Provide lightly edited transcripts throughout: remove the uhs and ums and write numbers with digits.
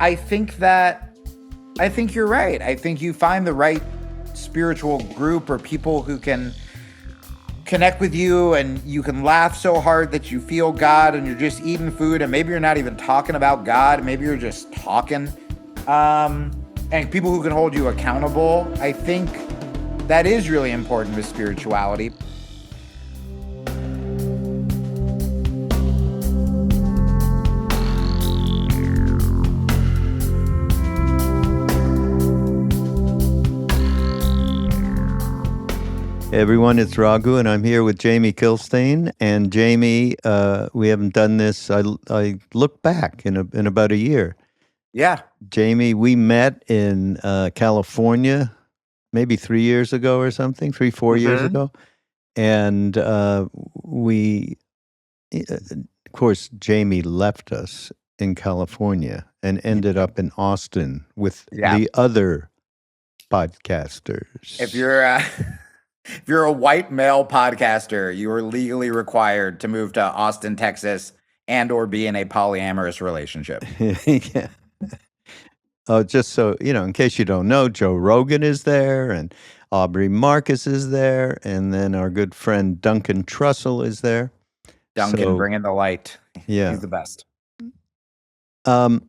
I think you're right. I think you find the right spiritual group or people who can connect with you, and you can laugh so hard that you feel God, and you're just eating food, and maybe you're not even talking about God, maybe you're just talking, and people who can hold you accountable. I think that is really important with spirituality. Hey everyone, it's Raghu, and I'm here with Jamie Kilstein. And Jamie, we haven't done this. I look back in about a year. Yeah. Jamie, we met in California, maybe 3 years ago or something, 4 years ago, and we, of course, Jamie left us in California and ended up in Austin with the other podcasters. If you're a white male podcaster, you are legally required to move to Austin, Texas, and or be in a polyamorous relationship. Yeah. Oh, just so, in case you don't know, Joe Rogan is there, and Raghu Markus is there, and then our good friend Duncan Trussell is there. Duncan, bringing the light. Yeah. He's the best. How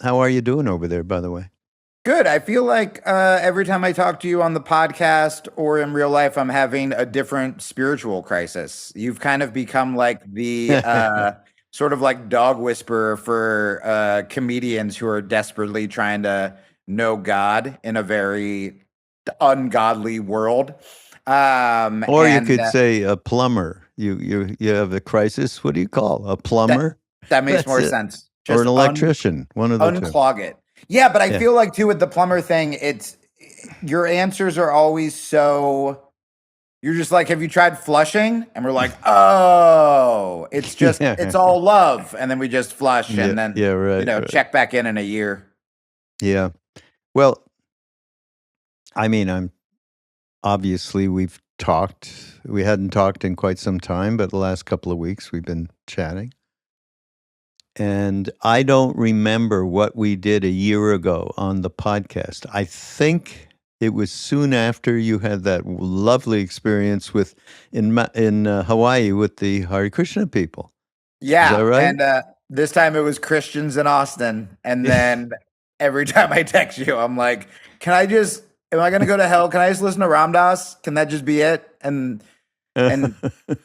are you doing over there, by the way? Good. I feel like every time I talk to you on the podcast or in real life, I'm having a different spiritual crisis. You've kind of become like the sort of like dog whisperer for comedians who are desperately trying to know God in a very ungodly world. Or you could say a plumber. You have a crisis. What do you call a plumber? That makes more sense. Just or an electrician. One of the two. Unclog it. Yeah, but I feel like too with the plumber thing, it's your answers are always so. You're just like, have you tried flushing? And we're like, oh, it's just it's all love, and then we just flush, and then right. check back in a year. Yeah, well, I mean, I'm obviously we've talked. We hadn't talked in quite some time, but the last couple of weeks we've been chatting. And I don't remember what we did a year ago on the podcast. I think it was soon after you had that lovely experience in Hawaii with the Hare Krishna people. Yeah, is that right? And this time it was Christians in Austin. And then every time I text you, I'm like, am I going to go to hell? Can I just listen to Ram Dass? Can that just be it? And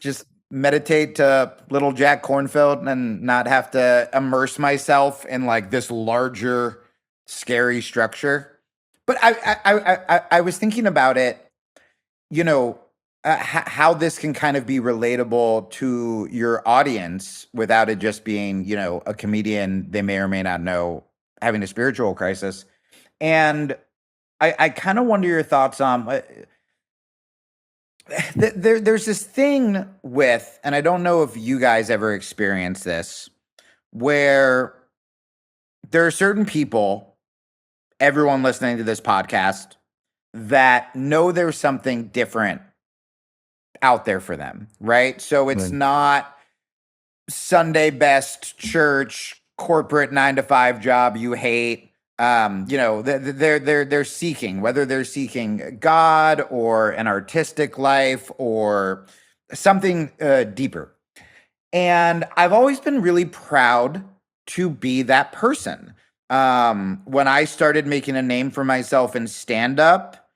just meditate to Little Jack Cornfield and not have to immerse myself in like this larger, scary structure. But I was thinking about it, how this can kind of be relatable to your audience without it just being, a comedian they may or may not know having a spiritual crisis. And I kind of wonder your thoughts on there's this thing with, and I don't know if you guys ever experienced this, where there are certain people, everyone listening to this podcast, that know there's something different out there for them, right? So it's not Sunday best church, corporate 9-to-5 job you hate. They're seeking, whether they're seeking God or an artistic life or something deeper. And I've always been really proud to be that person. When I started making a name for myself in stand-up,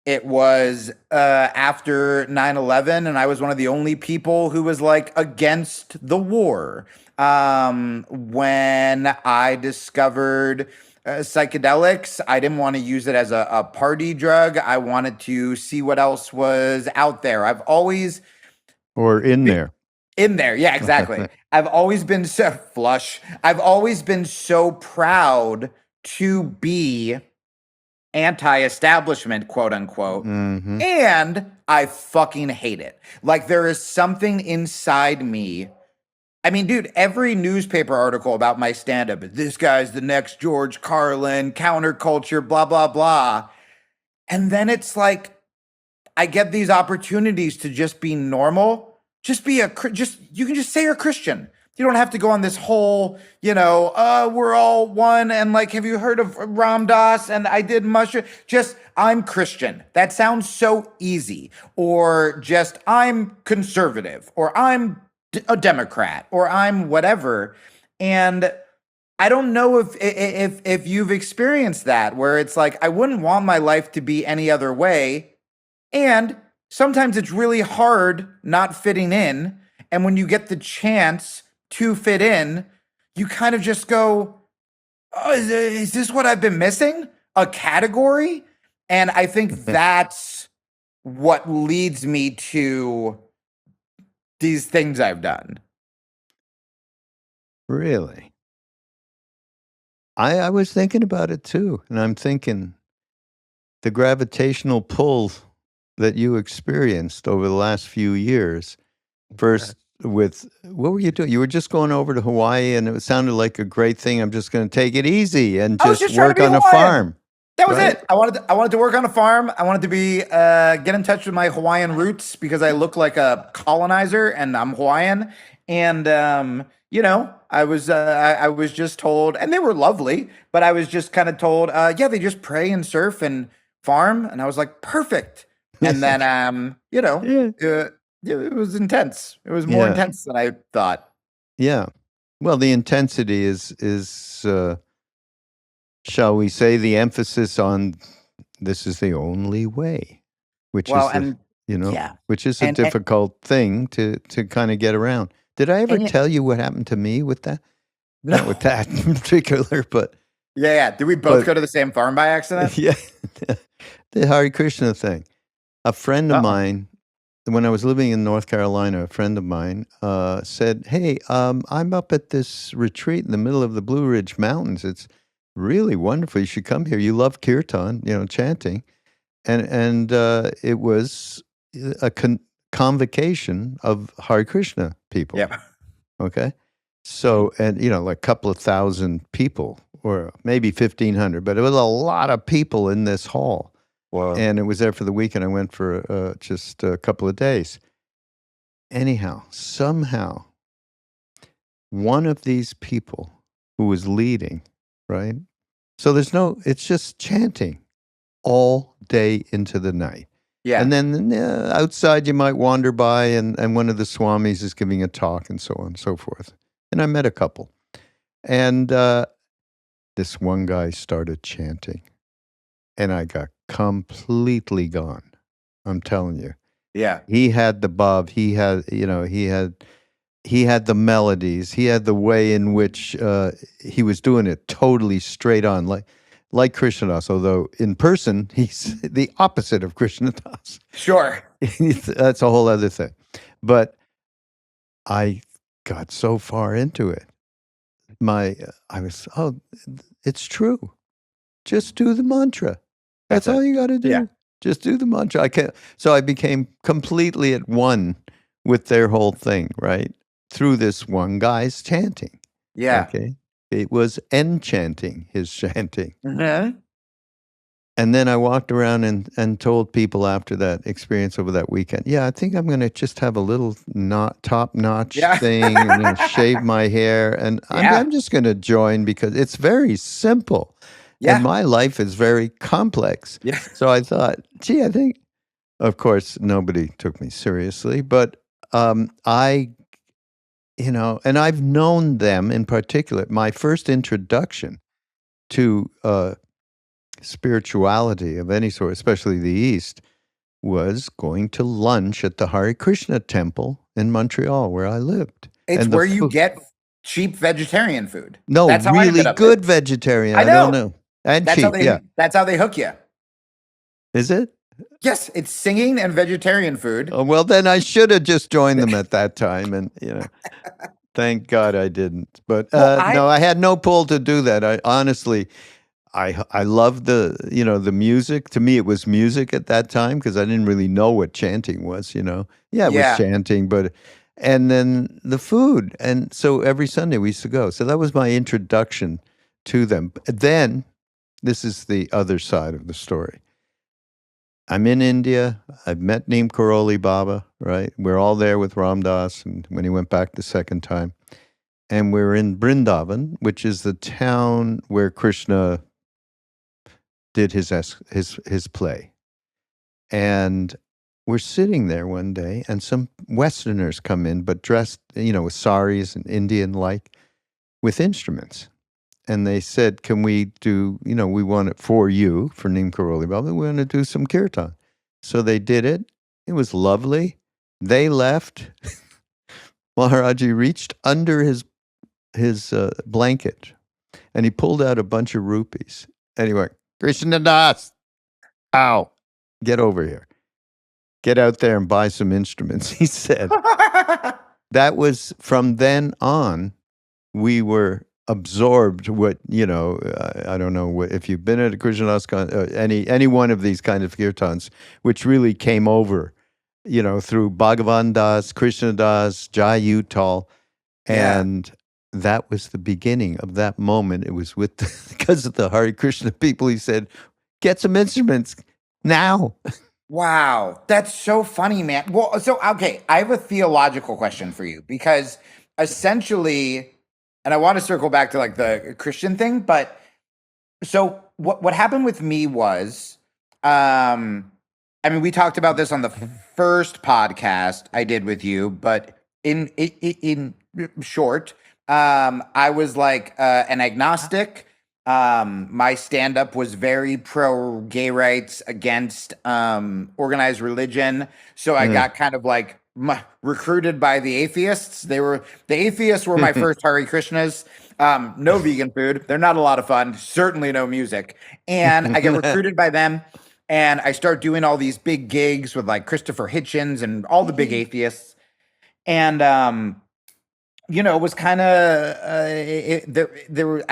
it was after 9/11, and I was one of the only people who was like against the war. When I discovered psychedelics, I didn't want to use it as a party drug. I wanted to see what else was out there. I've always in there. In there, yeah, exactly. I've always been so flush. I've always been so proud to be anti-establishment, quote unquote, and I fucking hate it. Like there is something inside me. I mean, dude, every newspaper article about my stand-up, this guy's the next George Carlin, counterculture, blah, blah, blah. And then it's like, I get these opportunities to just be normal. You can just say you're Christian. You don't have to go on this whole, we're all one. And like, have you heard of Ram Dass? And I did mushroom. Just, I'm Christian. That sounds so easy. Or just, I'm conservative. Or I'm a Democrat. Or I'm whatever. And I don't know if you've experienced that, where it's like, I wouldn't want my life to be any other way. And sometimes it's really hard not fitting in. And when you get the chance to fit in, you kind of just go, oh, is this what I've been missing? A category? And I think that's what leads me to these things I've done. Really? I was thinking about it too. And I'm thinking the gravitational pull that you experienced over the last few years, first with, what were you doing? You were just going over to Hawaii and it sounded like a great thing. I'm just going to take it easy and I was just trying to work be on a Hawaiian. farm. That was right? it. I wanted to work on a farm. I wanted to be get in touch with my Hawaiian roots because I look like a colonizer and I'm Hawaiian. And I was just told, and they were lovely, but I was just kind of told, yeah, they just pray and surf and farm, and I was like, perfect. And then it was intense. It was more Yeah. intense than I thought. Yeah. Well, the intensity is shall we say, the emphasis on this is the only way, which Well, is and which is a And- difficult thing to kind of get around. Did I ever And- tell you what happened to me with that? no, Not with that in particular, but yeah. Did we both But- go to the same farm by accident? yeah, the Hare Krishna thing. A friend of Uh-oh. mine, when I was living in North Carolina, a friend of mine said, "Hey, I'm up at this retreat in the middle of the Blue Ridge Mountains. It's really wonderful. You should come here. You love kirtan, chanting." And it was a convocation of Hare Krishna people. Yeah. Okay. So, and like a couple of thousand people, or maybe 1,500, but it was a lot of people in this hall. Wow. And it was there for the weekend. I went for just a couple of days. Anyhow, somehow, one of these people who was leading, right? So it's just chanting all day into the night. Yeah. And then outside you might wander by and one of the swamis is giving a talk and so on and so forth. And I met a couple. And this one guy started chanting. And I got completely gone. I'm telling you. Yeah. He had the bhav. He had, he had the melodies. He had the way in which he was doing it totally straight on, like Krishnadas, although in person, he's the opposite of Krishnadas. Sure. That's a whole other thing. But I got so far into it. It's true. Just do the mantra. That's all you got to do. Yeah. Just do the mantra. So I became completely at one with their whole thing, right? Through this one guy's chanting. Yeah. Okay. It was enchanting, his chanting. Mm-hmm. And then I walked around and told people after that experience over that weekend, I think I'm going to just have a little top-notch thing and shave my hair. And I'm just going to join because it's very simple. Yeah. And my life is very complex. Yeah. So I thought, I think, of course, nobody took me seriously. But and I've known them in particular. My first introduction to spirituality of any sort, especially the East, was going to lunch at the Hare Krishna temple in Montreal, where I lived. It's where you get cheap vegetarian food. No, that's how really good vegetarian. I don't know. And that's cheap, That's how they hook you. Is it? Yes, it's singing and vegetarian food. Oh, well, then I should have just joined them at that time. And, thank God I didn't. But no, I had no pull to do that. I honestly... I loved the music. To me, it was music at that time because I didn't really know what chanting was, Yeah, it was chanting, and then the food. And so every Sunday we used to go. So that was my introduction to them. Then, this is the other side of the story. I'm in India. I've met Neem Karoli Baba, right? We're all there with Ram Dass and when he went back the second time. and we're in Brindavan, which is the town where Krishna did his play. And we're sitting there one day, and some Westerners come in, but dressed, with saris and Indian like, with instruments. And they said, "Can we do? We want it for you for Neem Karoli Baba. We want to do some kirtan." So they did it. It was lovely. They left. Maharaj-ji reached under his blanket, and he pulled out a bunch of rupees. And he went, "Krishna Das, ow, get over here. Get out there and buy some instruments," he said. That was from then on, we were absorbed I don't know if you've been at a Krishnadas, any one of these kind of kirtans, which really came over, through Bhagavan Das, Krishna Das, Jai Uttal. And that was the beginning of that moment. It was because of the Hare Krishna people. He said, "Get some instruments now." Wow, that's so funny, man. Well, so okay, I have a theological question for you because essentially, and I want to circle back to like the Christian thing, but so what happened with me was, I mean, we talked about this on the first podcast I did with you, but in short, I was like an agnostic. My stand up was very pro gay rights, against organized religion. So I got kind of like recruited by the atheists. The atheists were my first Hare Krishnas. No vegan food. They're not a lot of fun. Certainly no music. And I get recruited by them. And I start doing all these big gigs with like Christopher Hitchens and all the big atheists. And it was kind of I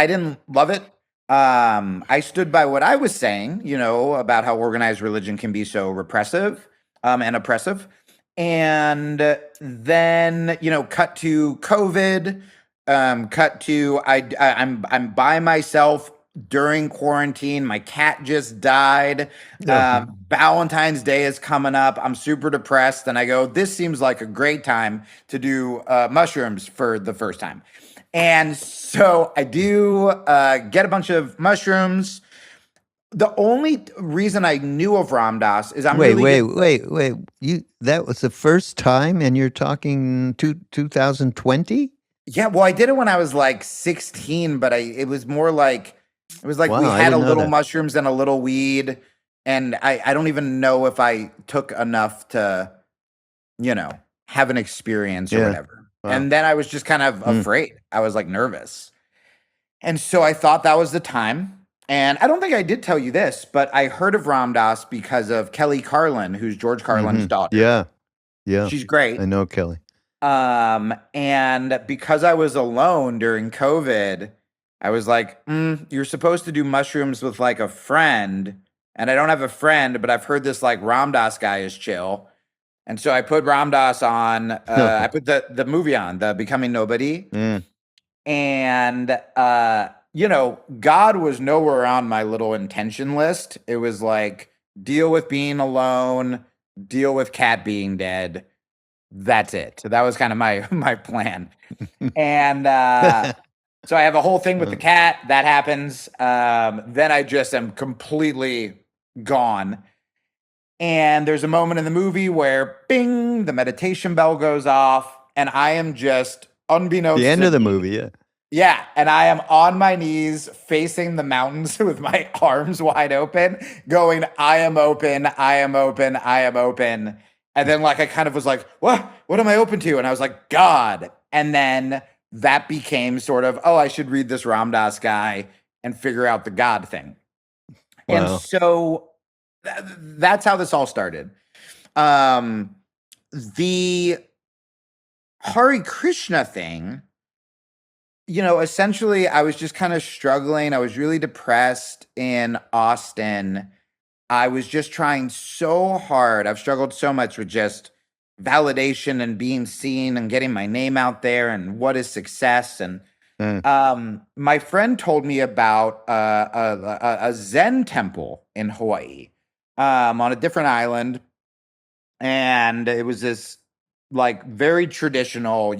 didn't love it. I stood by what I was saying, about how organized religion can be so repressive and oppressive. And then, cut to COVID, cut to I'm by myself during quarantine. My cat just died. Valentine's Day is coming up. I'm super depressed. And I go, this seems like a great time to do mushrooms for the first time. And so I do get a bunch of mushrooms. The only reason I knew of Ram Dass is Wait. That was the first time, and you're talking 2020? Yeah, well, I did it when I was like 16, but it was more like Wow, we I had a didn't know little that. mushrooms and a little weed, and I don't even know if I took enough to, have an experience or Yeah. whatever. Wow. And then I was just kind of afraid. I was like nervous. And so I thought that was the time. And I don't think I did tell you this, but I heard of Ram Dass because of Kelly Carlin, who's George Carlin's daughter. Yeah. She's great. I know Kelly. And because I was alone during COVID, I was like, you're supposed to do mushrooms with like a friend. And I don't have a friend, but I've heard this like Ram Dass guy is chill. And so I put Ram Dass on, I put the movie on, the Becoming Nobody. And, God was nowhere on my little intention list. It was like, deal with being alone, deal with cat being dead. That's it. So that was kind of my plan. And so I have a whole thing with the cat. That happens. Then I just am completely gone. And there's a moment in the movie where bing, the meditation bell goes off, and I am just unbeknownst The end to of the me- movie, yeah. Yeah, and I am on my knees facing the mountains with my arms wide open, going, I am open, I am open, I am open. And then like I kind of was like, what am I open to? And I was like, God. And then that became sort of, I should read this Ram Dass guy and figure out the God thing. Wow. And so that's how this all started. The Hare Krishna thing, essentially I was just kind of struggling. I was really depressed in Austin. I was just trying so hard. I've struggled so much with just validation and being seen and getting my name out there and what is success. And my friend told me about a Zen temple in Hawaii, on a different island. And it was this like very traditional,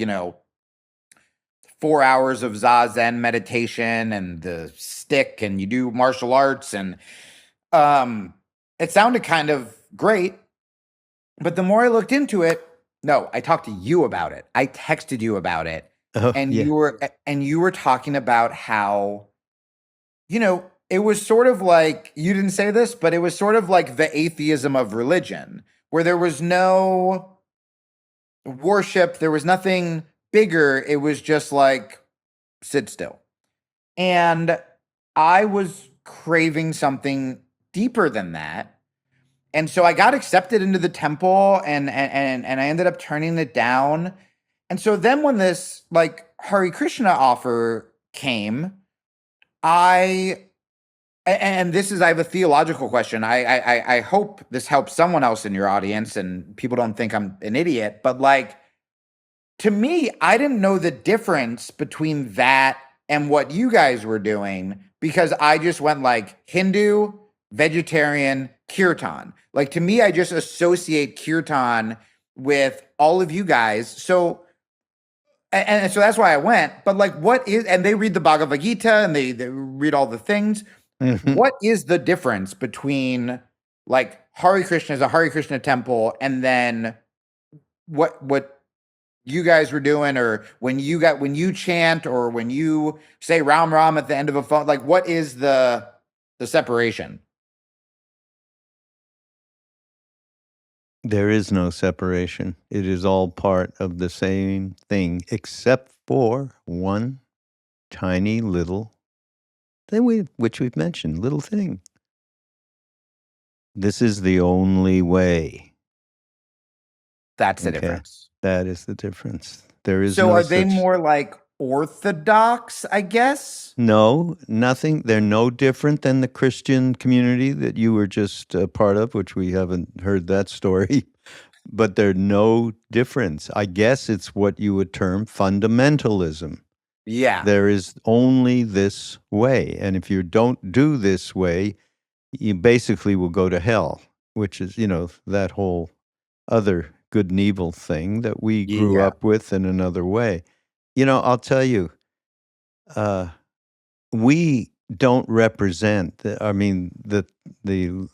4 hours of Zazen meditation and the stick, and you do martial arts, and it sounded kind of great. But the more I looked into it, no, I talked to you about it. I texted you about it, Oh, and yeah. you were talking about how, it was sort of like, you didn't say this, but it was sort of like the atheism of religion, where there was no worship, there was nothing bigger. It was just like, sit still. And I was craving something deeper than that. And so I got accepted into the temple, and I ended up turning it down. And so then when this like Hare Krishna offer came, I and this is, I have a theological question. I hope this helps someone else in your audience and people don't think I'm an idiot, but like, to me, I didn't know the difference between that and what you guys were doing, because I just went like Hindu, vegetarian, kirtan. Like, to me, I just associate kirtan with all of you guys. So, and so that's why I went. But like, what is, and they read the Bhagavad Gita and they read all the things. Mhm. What is the difference between like Hare Krishna is a Hare Krishna temple, and then what you guys were doing, or when you chant, or when you say Ram Ram at the end of a phone, like, what is the separation? There is no separation. It is all part of the same thing, except for one tiny little thing, which we've mentioned, little thing. This is the only way. That's the Okay, difference. that is the difference. There is So no are they such. more like orthodox, I guess? No, nothing. They're no different than the Christian community that you were just a part of, which we haven't heard that story. But they're no difference. I guess it's what you would term fundamentalism. Yeah. There is only this way. And if you don't do this way, you basically will go to hell, which is, that whole other good and evil thing that we grew Yeah. up with in another way. I'll tell you, uh, we don't represent, the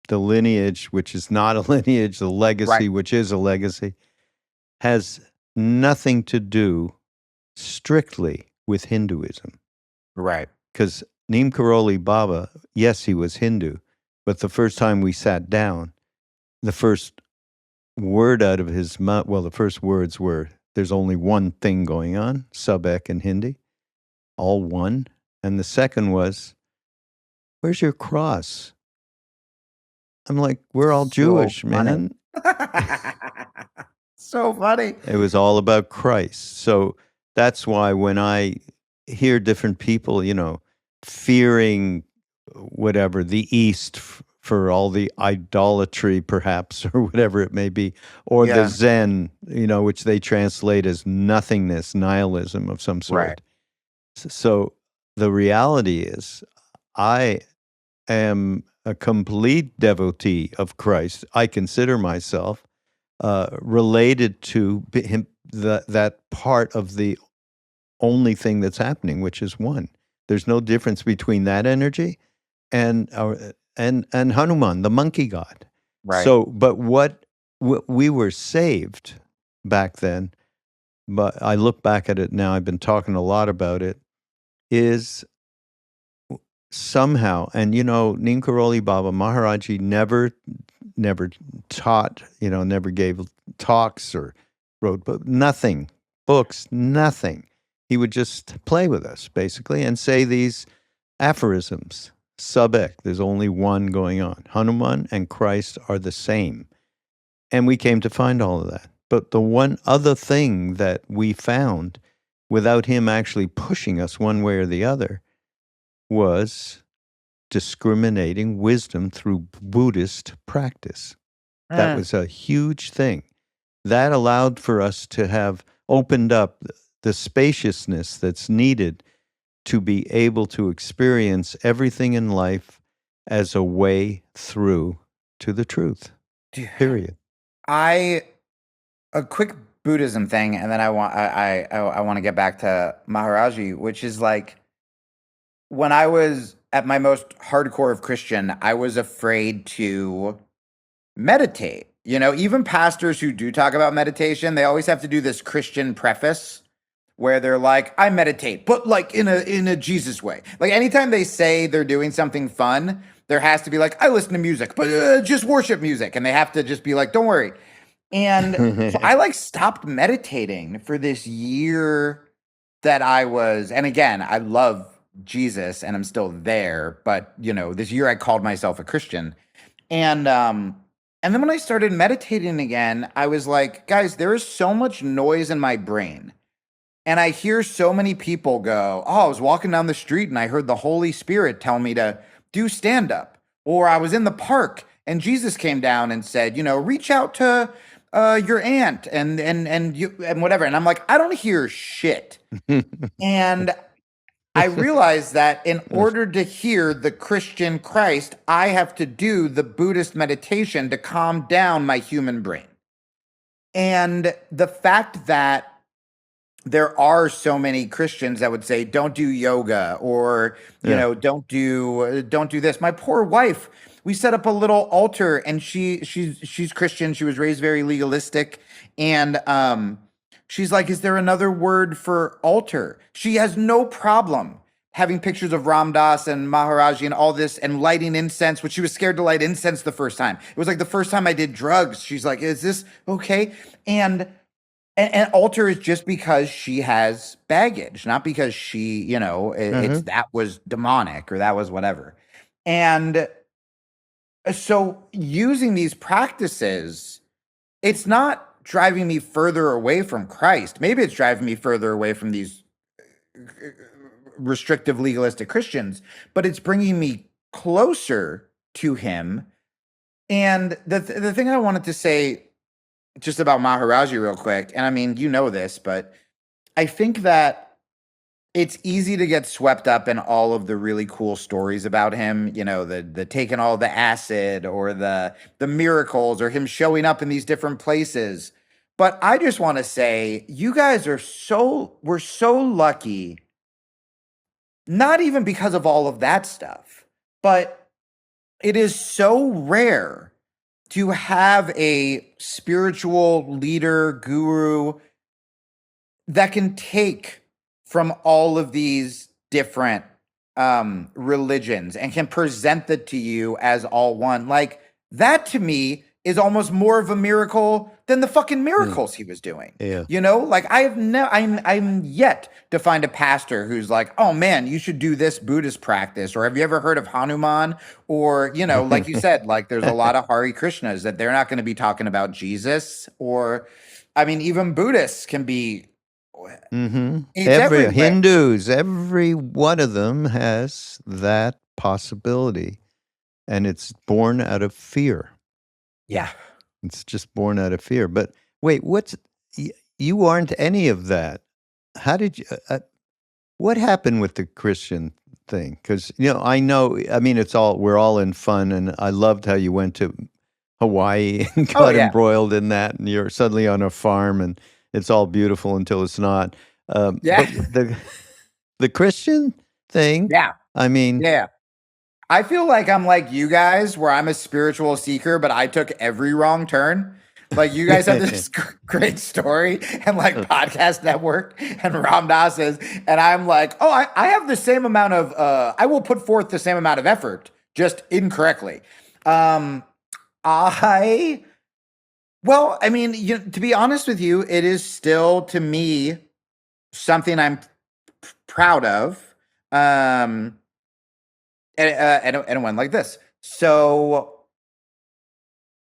lineage, which is not a lineage, the Right. legacy, which is a legacy, has nothing to do strictly with Hinduism. Right. Because Neem Karoli Baba, yes, he was Hindu, but the first time we sat down, the first word out of his mouth, well, the first words were, there's only one thing going on, Sabek in Hindi, all one. And the second was, where's your cross? I'm like, we're all So Jewish, funny. man. So funny. It was all about Christ. So that's why when I hear different people, fearing whatever, the East for all the idolatry, perhaps, or whatever it may be, or the Yeah. Zen, which they translate as nothingness, nihilism of some Right. sort. So the reality is, I am a complete devotee of Christ. I consider myself related to him, that part of the only thing that's happening, which is one. There's no difference between that energy and and Hanuman, the monkey god. Right. So, but what we were saved back then, but I look back at it now. I've been talking a lot about it. Is somehow, and Neem Karoli Baba Maharaj-ji never taught, never gave talks or wrote nothing, books, nothing. He would just play with us basically and say these aphorisms. Sabek, there's only one going on. Hanuman and Christ are the same. And we came to find all of that. But the one other thing that we found, without him actually pushing us one way or the other, was discriminating wisdom through Buddhist practice. That was a huge thing. That allowed for us to have opened up the spaciousness that's needed to be able to experience everything in life as a way through to the truth. Dude, Period. I a quick Buddhism thing, and then I want to get back to Maharaj-ji, which is like when I was at my most hardcore of Christian, I was afraid to meditate. You know, even pastors who do talk about meditation, they always have to do this Christian preface where they're like, I meditate, but like in a Jesus way. Like anytime they say they're doing something fun, there has to be like, I listen to music, but just worship music. And they have to just be like, don't worry. And so I like stopped meditating for this year that I was, and again, I love Jesus and I'm still there, but you know, this year I called myself a Christian. And then when I started meditating again, I was like, guys, there is so much noise in my brain. And I hear so many people go, oh, I was walking down the street and I heard the Holy Spirit tell me to do stand up. Or I was in the park and Jesus came down and said, you know, reach out to your aunt and you and whatever. And I'm like, I don't hear shit. And I realized that in order to hear the Christian Christ, I have to do the Buddhist meditation to calm down my human brain. And the fact that there are so many Christians that would say, don't do yoga or, you know, don't do this. My poor wife, we set up a little altar and she's Christian. She was raised very legalistic. And she's like, is there another word for altar? She has no problem having pictures of Ram Dass and Maharaj-ji and all this and lighting incense, which she was scared to light incense the first time. It was like the first time I did drugs. She's like, is this okay? And altar is just because she has baggage, not because she, you know, it's that was demonic or that was whatever. And so using these practices, it's not driving me further away from Christ. Maybe it's driving me further away from these restrictive legalistic Christians, but it's bringing me closer to him. And the thing I wanted to say just about Maharaj-ji real quick, and I mean, you know this, but I think that it's easy to get swept up in all of the really cool stories about him, you know, the taking all the acid or the miracles or him showing up in these different places. But I just want to say, you guys we're so lucky, not even because of all of that stuff, but it is so rare to have a spiritual leader, guru that can take from all of these different religions and can present it to you as all one. Like that to me is almost more of a miracle than the fucking miracles he was doing. Yeah. You know, like I'm yet to find a pastor who's like, oh man, you should do this Buddhist practice. Or have you ever heard of Hanuman? Or, you know, like you said, like there's a lot of Hare Krishnas that they're not going to be talking about Jesus. Or, I mean, even Buddhists can be. It's everywhere. Hindus, every one of them has that possibility. And it's born out of fear. Yeah. It's just born out of fear. But wait, you aren't any of that. How did you, what happened with the Christian thing? Because, you know, I mean, we're all in fun. And I loved how you went to Hawaii and got embroiled in that. And you're suddenly on a farm and it's all beautiful until it's not. But the Christian thing. Yeah. I mean. Yeah. I feel like I'm like you guys, where I'm a spiritual seeker, but I took every wrong turn. Like you guys have this great story and like podcast network and Ram Dass is, and I'm like, oh, I have the same amount of, I will put forth the same amount of effort, just incorrectly. Well, I mean, to be honest with you, it is still to me something I'm proud of. And it went like this. So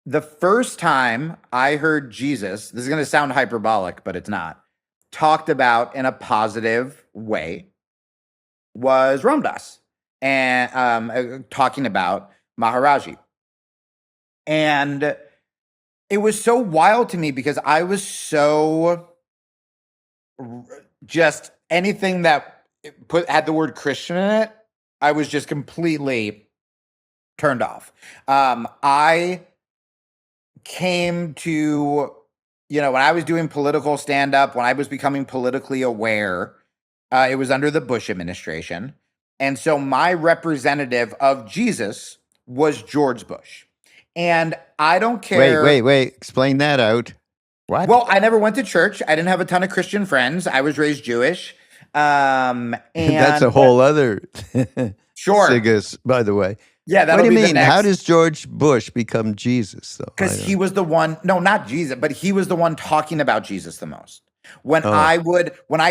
the first time I heard Jesus, this is going to sound hyperbolic, but it's not, talked about in a positive way was Ram Dass and talking about Maharaj-ji. And it was so wild to me because I was so just anything that had the word Christian in it, I was just completely turned off. I came to when I was doing political stand up, when I was becoming politically aware, it was under the Bush administration. And so my representative of Jesus was George Bush. And I don't care. Wait. Explain that out. What? Well, I never went to church. I didn't have a ton of Christian friends. I was raised Jewish. That's a And whole other sure. sigus, by the way. Yeah, What that'll do you be the mean? How next. does George Bush become Jesus, though? Because he was the one, no, not Jesus, but he was the one talking about Jesus the most. When I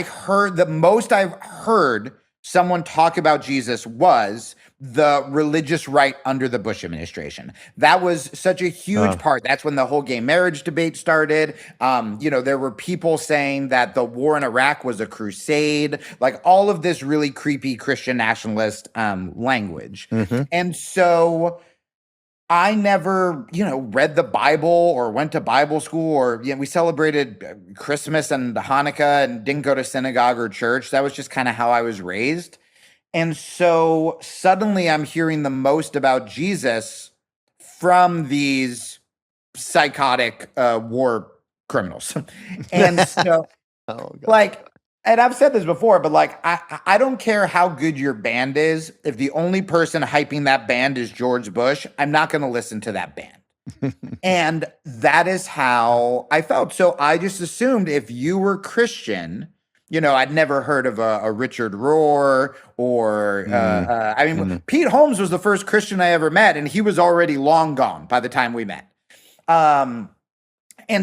heard the most I've heard someone talk about Jesus was the religious right under the Bush administration. That was such a huge part. That's when the whole gay marriage debate started. There were people saying that the war in Iraq was a crusade, like all of this really creepy Christian nationalist language. Mm-hmm. And so I never, read the Bible or went to Bible school or, we celebrated Christmas and Hanukkah and didn't go to synagogue or church. That was just kind of how I was raised. And so suddenly I'm hearing the most about Jesus from these psychotic war criminals. And so, and I've said this before, but I don't care how good your band is. If the only person hyping that band is George Bush, I'm not going to listen to that band. And that is how I felt. So I just assumed if you were Christian, I'd never heard of a Richard Rohr or, Pete Holmes was the first Christian I ever met, and he was already long gone by the time we met. And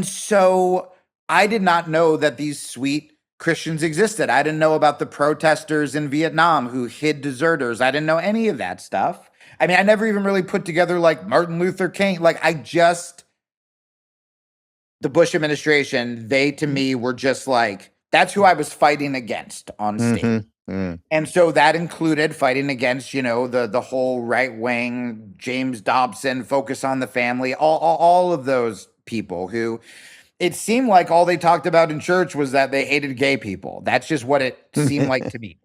so I did not know that these sweet Christians existed. I didn't know about the protesters in Vietnam who hid deserters. I didn't know any of that stuff. I mean, I never even really put together like Martin Luther King. The Bush administration, they to me were just like, that's who I was fighting against on stage. Mm-hmm. And so that included fighting against, the whole right wing, James Dobson, focus on the family, all of those people who it seemed like all they talked about in church was that they hated gay people. That's just what it seemed like to me.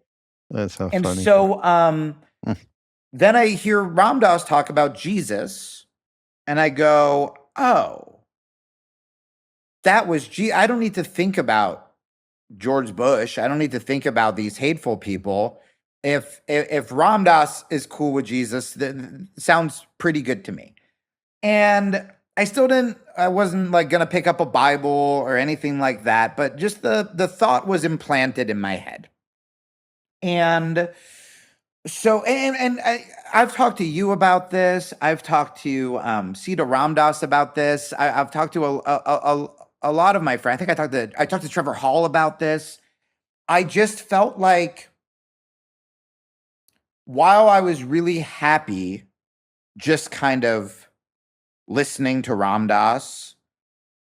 That's so and funny. And so then I hear Ram Dass talk about Jesus, and I go, oh, that was I don't need to think about George Bush. I don't need to think about these hateful people. If Ram Dass is cool with Jesus, that sounds pretty good to me. And I wasn't like going to pick up a Bible or anything like that, but just the thought was implanted in my head. And so, and I've talked to you about this. I've talked to Sita Ram Dass about this. I've talked to a lot of my friends. I think I talked to Trevor Hall about this. I just felt like while I was really happy just kind of listening to Ram Dass,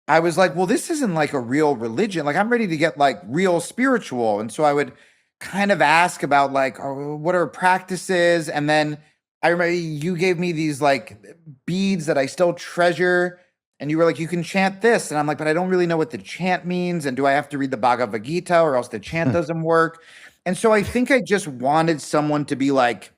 I was like, well, this isn't like a real religion. Like I'm ready to get like real spiritual. And so I would kind of ask about like, what are practices? And then I remember you gave me these like beads that I still treasure. And you were like, you can chant this. And I'm like, but I don't really know what the chant means. And do I have to read the Bhagavad Gita or else the chant doesn't work? And so I think I just wanted someone to be like,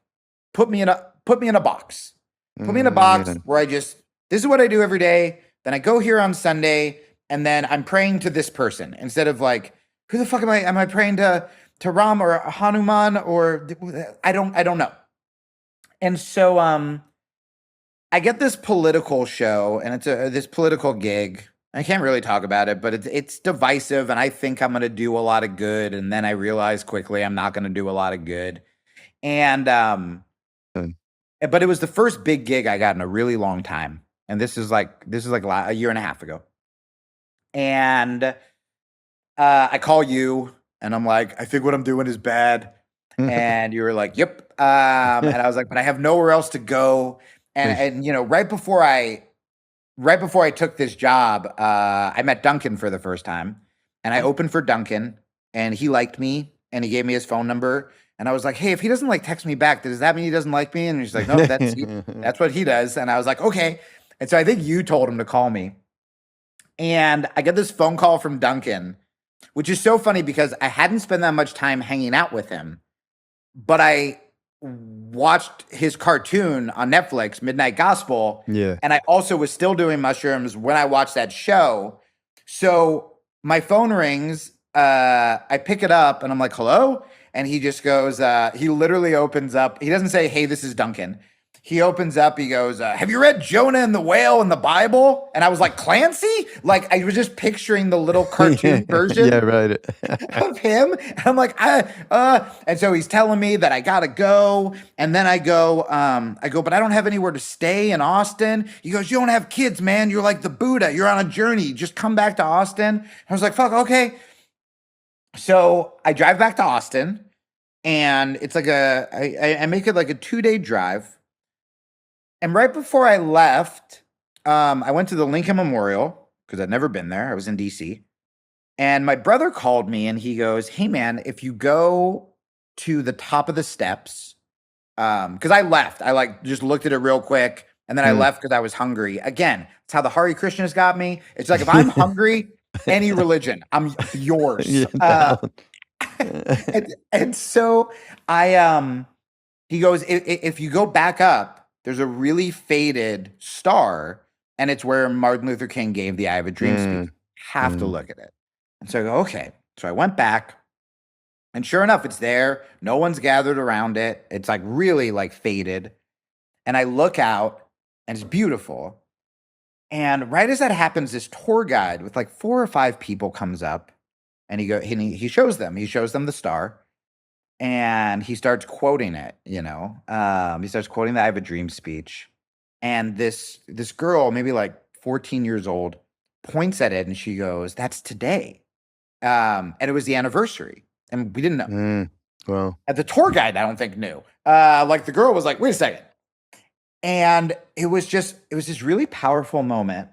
put me in a box. Put me in a box where this is what I do every day. Then I go here on Sunday and then I'm praying to this person instead of like, who the fuck am I? Am I praying to Ram or Hanuman or I don't know. And so, I get this political show and it's this political gig. I can't really talk about it, but it's divisive and I think I'm going to do a lot of good. And then I realize quickly I'm not going to do a lot of good. And, but it was the first big gig I got in a really long time. And this is like a year and a half ago. And I call you and I'm like, I think what I'm doing is bad. And you were like, yep. And I was like, but I have nowhere else to go. And right before I took this job, I met Duncan for the first time, and I opened for Duncan, and he liked me, and he gave me his phone number, and I was like, hey, if he doesn't like text me back, does that mean he doesn't like me? And he's like, no, that's what he does. And I was like, okay. And so I think you told him to call me, and I get this phone call from Duncan, which is so funny because I hadn't spent that much time hanging out with him, but I watched his cartoon on Netflix, Midnight Gospel. Yeah. And I also was still doing mushrooms when I watched that show. So my phone rings. I pick it up and I'm like, hello? And he just goes, he literally opens up. He doesn't say, hey, this is Duncan. He opens up. He goes, have you read Jonah and the whale in the Bible? And I was like, Clancy? Like, I was just picturing the little cartoon Yeah, version right. of him. And I'm like, and so he's telling me that I gotta go. And then I go, but I don't have anywhere to stay in Austin. He goes, you don't have kids, man. You're like the Buddha. You're on a journey. Just come back to Austin. I was like, fuck, okay. So I drive back to Austin, and it's like I make it like a 2-day drive. And right before I left, I went to the Lincoln Memorial because I'd never been there. I was in DC. And my brother called me and he goes, hey man, if you go to the top of the steps, because I left, I like just looked at it real quick and then I left because I was hungry. Again, it's how the Hare Krishnas got me. It's like if I'm hungry, any religion, I'm yours. Yeah, And so he goes, if you go back up, there's a really faded star, and it's where Martin Luther King gave the I Have a Dream speech. Have to look at it. And so I go, okay. So I went back, and sure enough, it's there. No one's gathered around it. It's like really like faded. And I look out, and it's beautiful. And right as that happens, this tour guide with like 4 or 5 people comes up, and he shows them the star, and he starts quoting it. He starts quoting the I Have a Dream speech, and this girl, maybe like 14 years old, points at it, and she goes, "That's today." And it was the anniversary, and we didn't know. Well, And the tour guide, I don't think knew. Like the girl was like, "Wait a second," and it was this really powerful moment.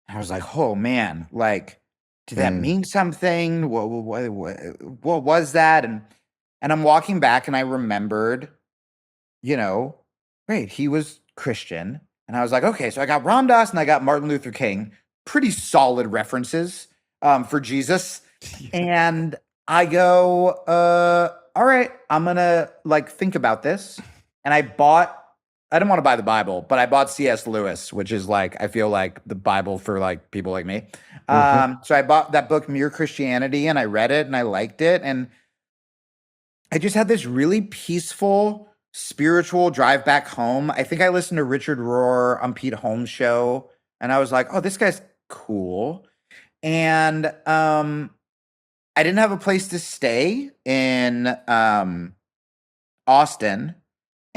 I was like, "Oh man, like, did that mean something? What was that?" And I'm walking back, and I remembered, wait, he was Christian, and I was like, okay, so I got Ram Dass and I got Martin Luther King, pretty solid references for Jesus. And I go, all right, I'm gonna like think about this. And I didn't want to buy the Bible, but I bought C.S. Lewis, which is like, I feel like the Bible for like people like me. So I bought that book, Mere Christianity, and I read it and I liked it. And I just had this really peaceful, spiritual drive back home. I think I listened to Richard Rohr on Pete Holmes' show, and I was like, oh, this guy's cool. And I didn't have a place to stay in Austin.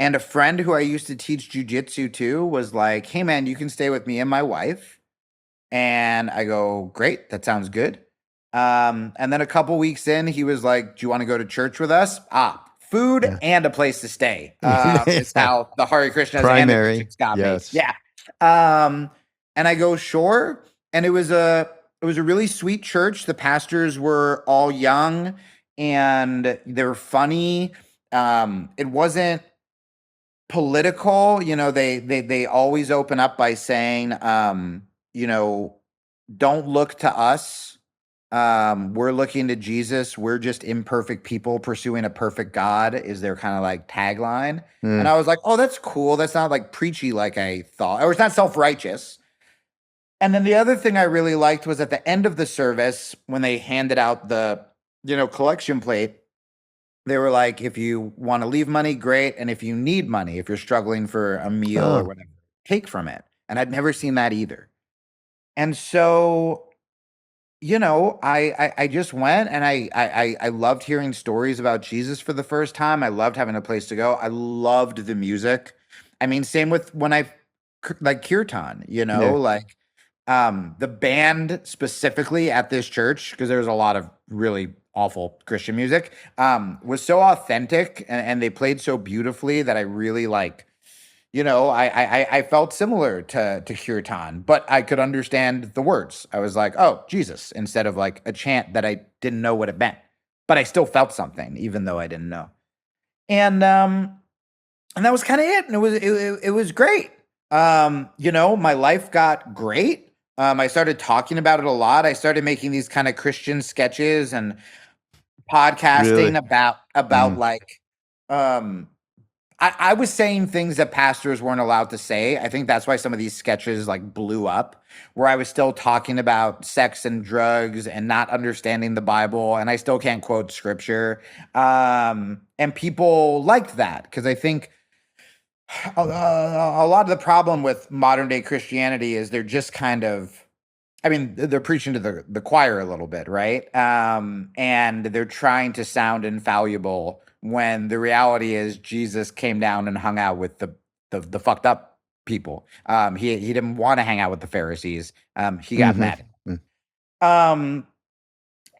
And a friend who I used to teach jujitsu to was like, hey, man, you can stay with me and my wife. And I go, great, that sounds good. And then a couple weeks in, he was like, do you want to go to church with us? Food and a place to stay. Is how the Hare Krishnas and the Christians got me. Yeah. And I go, sure. And it was a really sweet church. The pastors were all young and they were funny. It wasn't political. They always open up by saying, don't look to us. We're looking to Jesus. We're just imperfect people pursuing a perfect God is their kind of like tagline. And I was like, oh, that's cool. That's not like preachy like I thought, or it's not self-righteous. And then the other thing I really liked was at the end of the service, when they handed out the, collection plate, they were like, if you want to leave money, great. And if you need money, if you're struggling for a meal or whatever, take from it. And I'd never seen that either. And so, I just went, and I loved hearing stories about Jesus for the first time. I loved having a place to go. I loved the music. I mean, same with when I like kirtan, like the band specifically at this church, because there was a lot of really awful Christian music, was so authentic, and they played so beautifully that I really like. I felt similar to kirtan, but I could understand the words. I was like, oh, Jesus, instead of like a chant that I didn't know what it meant, but I still felt something, even though I didn't know. And that was kind of it. And it was great. My life got great. I started talking about it a lot. I started making these kind of Christian sketches and podcasting about like, I was saying things that pastors weren't allowed to say. I think that's why some of these sketches like blew up, where I was still talking about sex and drugs and not understanding the Bible, and I still can't quote scripture. And people liked that because I think a lot of the problem with modern day Christianity is they're just kind of, I mean, they're preaching to the choir a little bit, right? And they're trying to sound infallible when the reality is Jesus came down and hung out with the fucked up people. He didn't want to hang out with the Pharisees. He got mad. Um,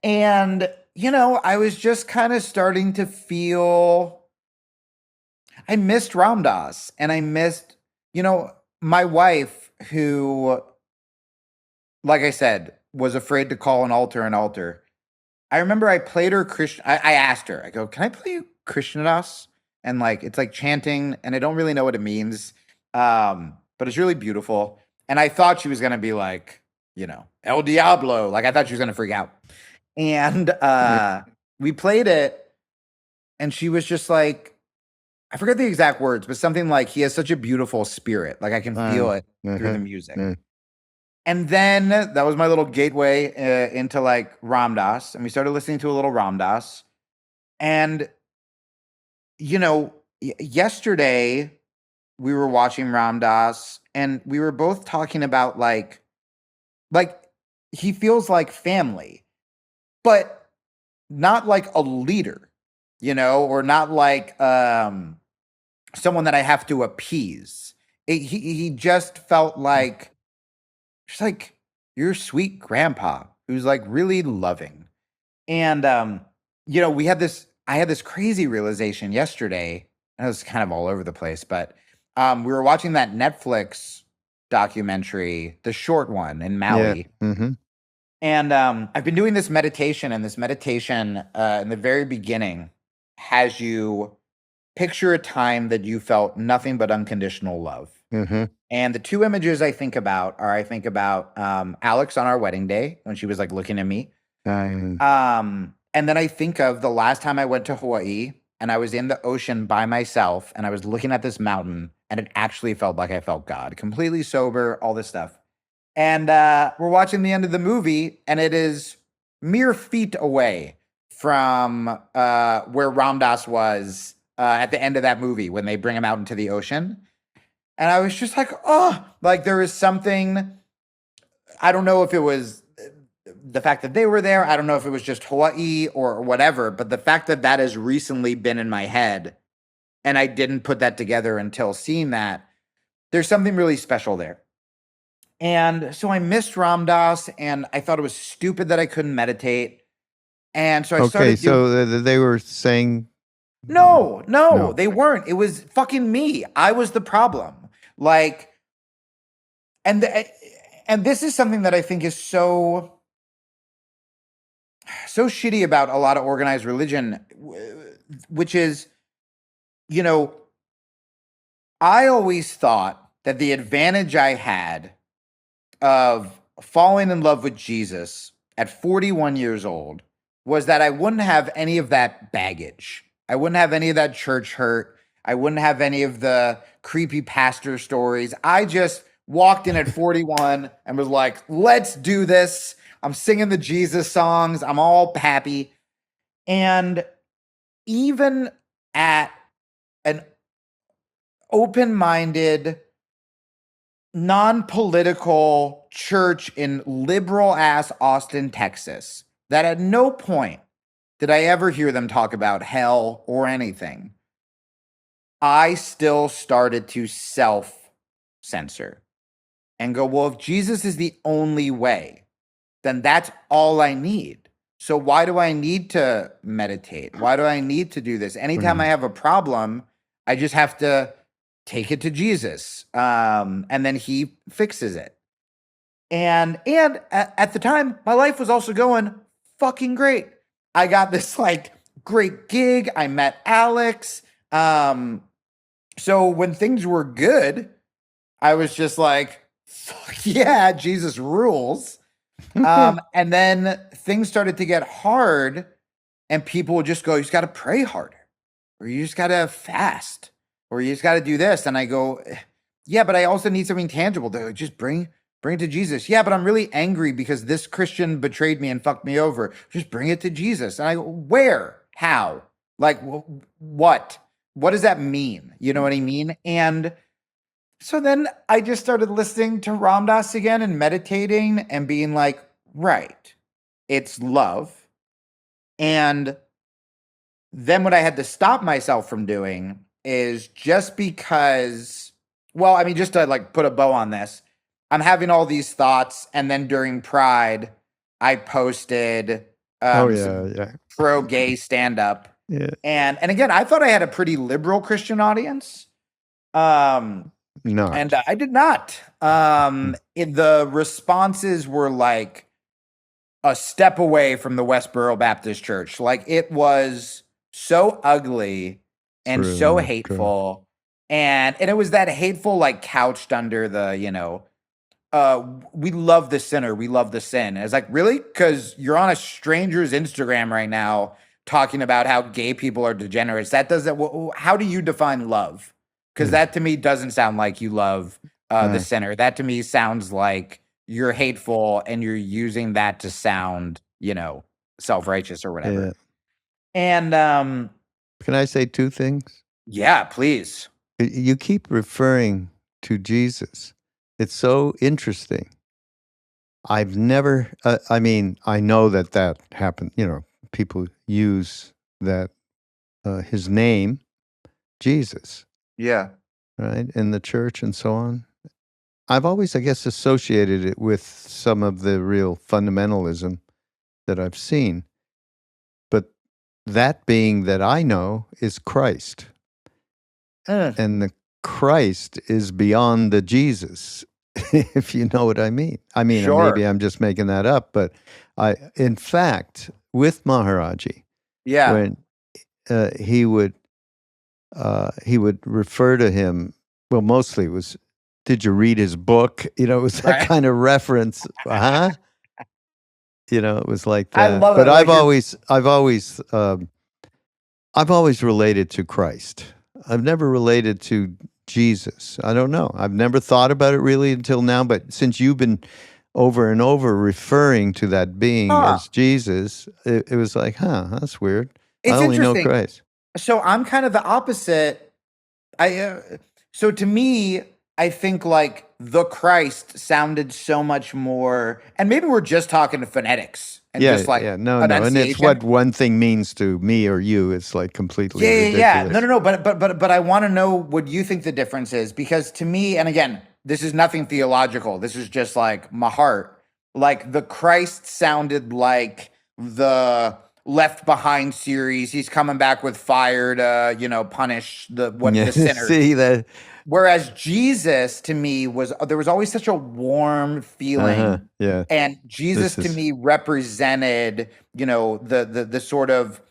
and I was just kind of starting to feel I missed Ram Dass, and I missed, my wife, who, like I said, was afraid to call an altar an altar. I remember I played her Christian. I asked her, I go, can I play you Krishna Das? And like, it's like chanting, and I don't really know what it means. But it's really beautiful. And I thought she was going to be like, El Diablo. Like, I thought she was going to freak out. And we played it, and she was just like, I forget the exact words, but something like, he has such a beautiful spirit. Like, I can feel it through the music. And then that was my little gateway into like Ram Dass. And we started listening to a little Ram Dass. And, yesterday we were watching Ram Dass, and we were both talking about like he feels like family, but not like a leader, or not like someone that I have to appease. He just felt like, just like your sweet grandpa who's like really loving. And I had this crazy realization yesterday. And it was kind of all over the place, but we were watching that Netflix documentary, the short one in Maui. Yeah. And I've been doing this meditation, and this meditation in the very beginning has you picture a time that you felt nothing but unconditional love. And the two images I think about are, Alex on our wedding day when she was like looking at me. And then I think of the last time I went to Hawaii, and I was in the ocean by myself, and I was looking at this mountain, and it actually felt like I felt God, completely sober, all this stuff. And we're watching the end of the movie, and it is mere feet away from where Ram Dass was at the end of that movie when they bring him out into the ocean. And I was just like, oh, like there is something. I don't know if it was the fact that they were there. I don't know if it was just Hawaii or whatever, but the fact that that has recently been in my head and I didn't put that together until seeing that, there's something really special there. And so I missed Ram Dass, and I thought it was stupid that I couldn't meditate. And so I started. Okay, so they were saying. No, they weren't. It was fucking me. I was the problem. Like, and this is something that I think is so shitty about a lot of organized religion, which is, I always thought that the advantage I had of falling in love with Jesus at 41 years old was that I wouldn't have any of that baggage. I wouldn't have any of that church hurt. I wouldn't have any of the creepy pastor stories. I just walked in at 41 and was like, let's do this. I'm singing the Jesus songs. I'm all happy. And even at an open-minded, non-political church in liberal-ass Austin, Texas, that at no point did I ever hear them talk about hell or anything, I still started to self-censor and go, well, if Jesus is the only way, then that's all I need. So why do I need to meditate? Why do I need to do this? Anytime I have a problem, I just have to take it to Jesus. And then he fixes it. And at the time, my life was also going fucking great. I got this like great gig. I met Alex. So when things were good, I was just like, fuck yeah, Jesus rules. And then things started to get hard, and people would just go, you just got to pray harder, or you just got to fast, or you just got to do this. And I go, yeah, but I also need something tangible. They're like, just bring it to Jesus. Yeah, but I'm really angry because this Christian betrayed me and fucked me over. Just bring it to Jesus. And I go, where? How? Like, what? What does that mean? You know what I mean? And so then I just started listening to Ram Dass again and meditating and being like, right, it's love. And then what I had to stop myself from doing is just because, well, I mean, just to like put a bow on this, I'm having all these thoughts. And then during Pride, I posted some pro-gay stand-up. Yeah. And again, I thought I had a pretty liberal Christian audience. No. And I did not. The responses were like a step away from the Westboro Baptist Church. Like it was so ugly and so hateful. And it was that hateful, like couched under the, we love the sinner, we love the sin. And it's like, really? Because you're on a stranger's Instagram right now talking about how gay people are degenerates. That doesn't, how do you define love? Because that to me doesn't sound like you love the sinner. That to me sounds like you're hateful and you're using that to sound, self-righteous or whatever. Yeah. And can I say two things? Yeah, please. You keep referring to Jesus. It's so interesting. I've never, I know that happened. People use that, his name, Jesus. Yeah. Right? In the church and so on. I've always, I guess, associated it with some of the real fundamentalism that I've seen. But that being that I know is Christ. And the Christ is beyond the Jesus, if you know what I mean. Sure. Maybe I'm just making that up, but in fact, with Maharaj-ji, when he would refer to him, well, mostly it was, did you read his book? It was that kind of reference. It was like that. I love but it. I've always related to Christ. I've never related to Jesus. I don't know. I've never thought about it really until now, but since you've been over and over referring to that being as Jesus, it was like, that's weird. It's I only know Christ. So I'm kind of the opposite. So to me, I think like the Christ sounded so much more, and maybe we're just talking to phonetics and just like no, and it's what one thing means to me or you. It's like completely ridiculous. No. But I want to know what you think the difference is, because to me, and again, this is nothing theological. This is just like my heart. Like the Christ sounded like the Left Behind series. He's coming back with fire to, punish the sinner. See that. Whereas Jesus to me there was always such a warm feeling. And Jesus to me represented, the sort of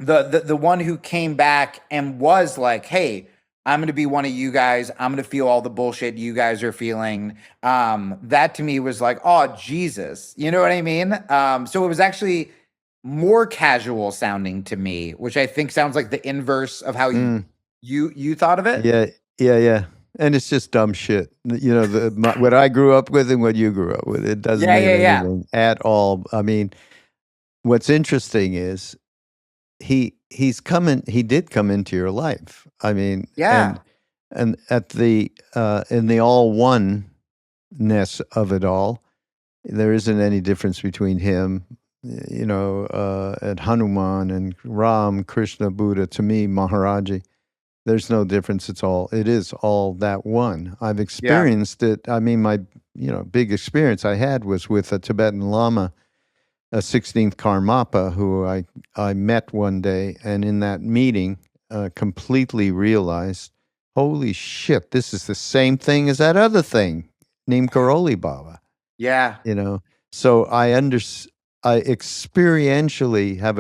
the one who came back and was like, hey, I'm going to be one of you guys. I'm going to feel all the bullshit you guys are feeling. That to me was like, oh, Jesus. You know what I mean? So it was actually more casual sounding to me, which I think sounds like the inverse of how you thought of it. Yeah. And it's just dumb shit. What I grew up with and what you grew up with. It doesn't mean anything at all. What's interesting is he did come into your life. And at the in the all oneness of it all, there isn't any difference between him, and Hanuman and Ram, Krishna, Buddha. To me, Maharaj-ji, there's no difference. It is all that one. I've experienced it. My big experience I had was with a Tibetan Lama, a 16th Karmapa, who I met one day, and in that meeting, completely realized, holy shit, this is the same thing as that other thing, named Karoli Baba. Yeah. So I experientially have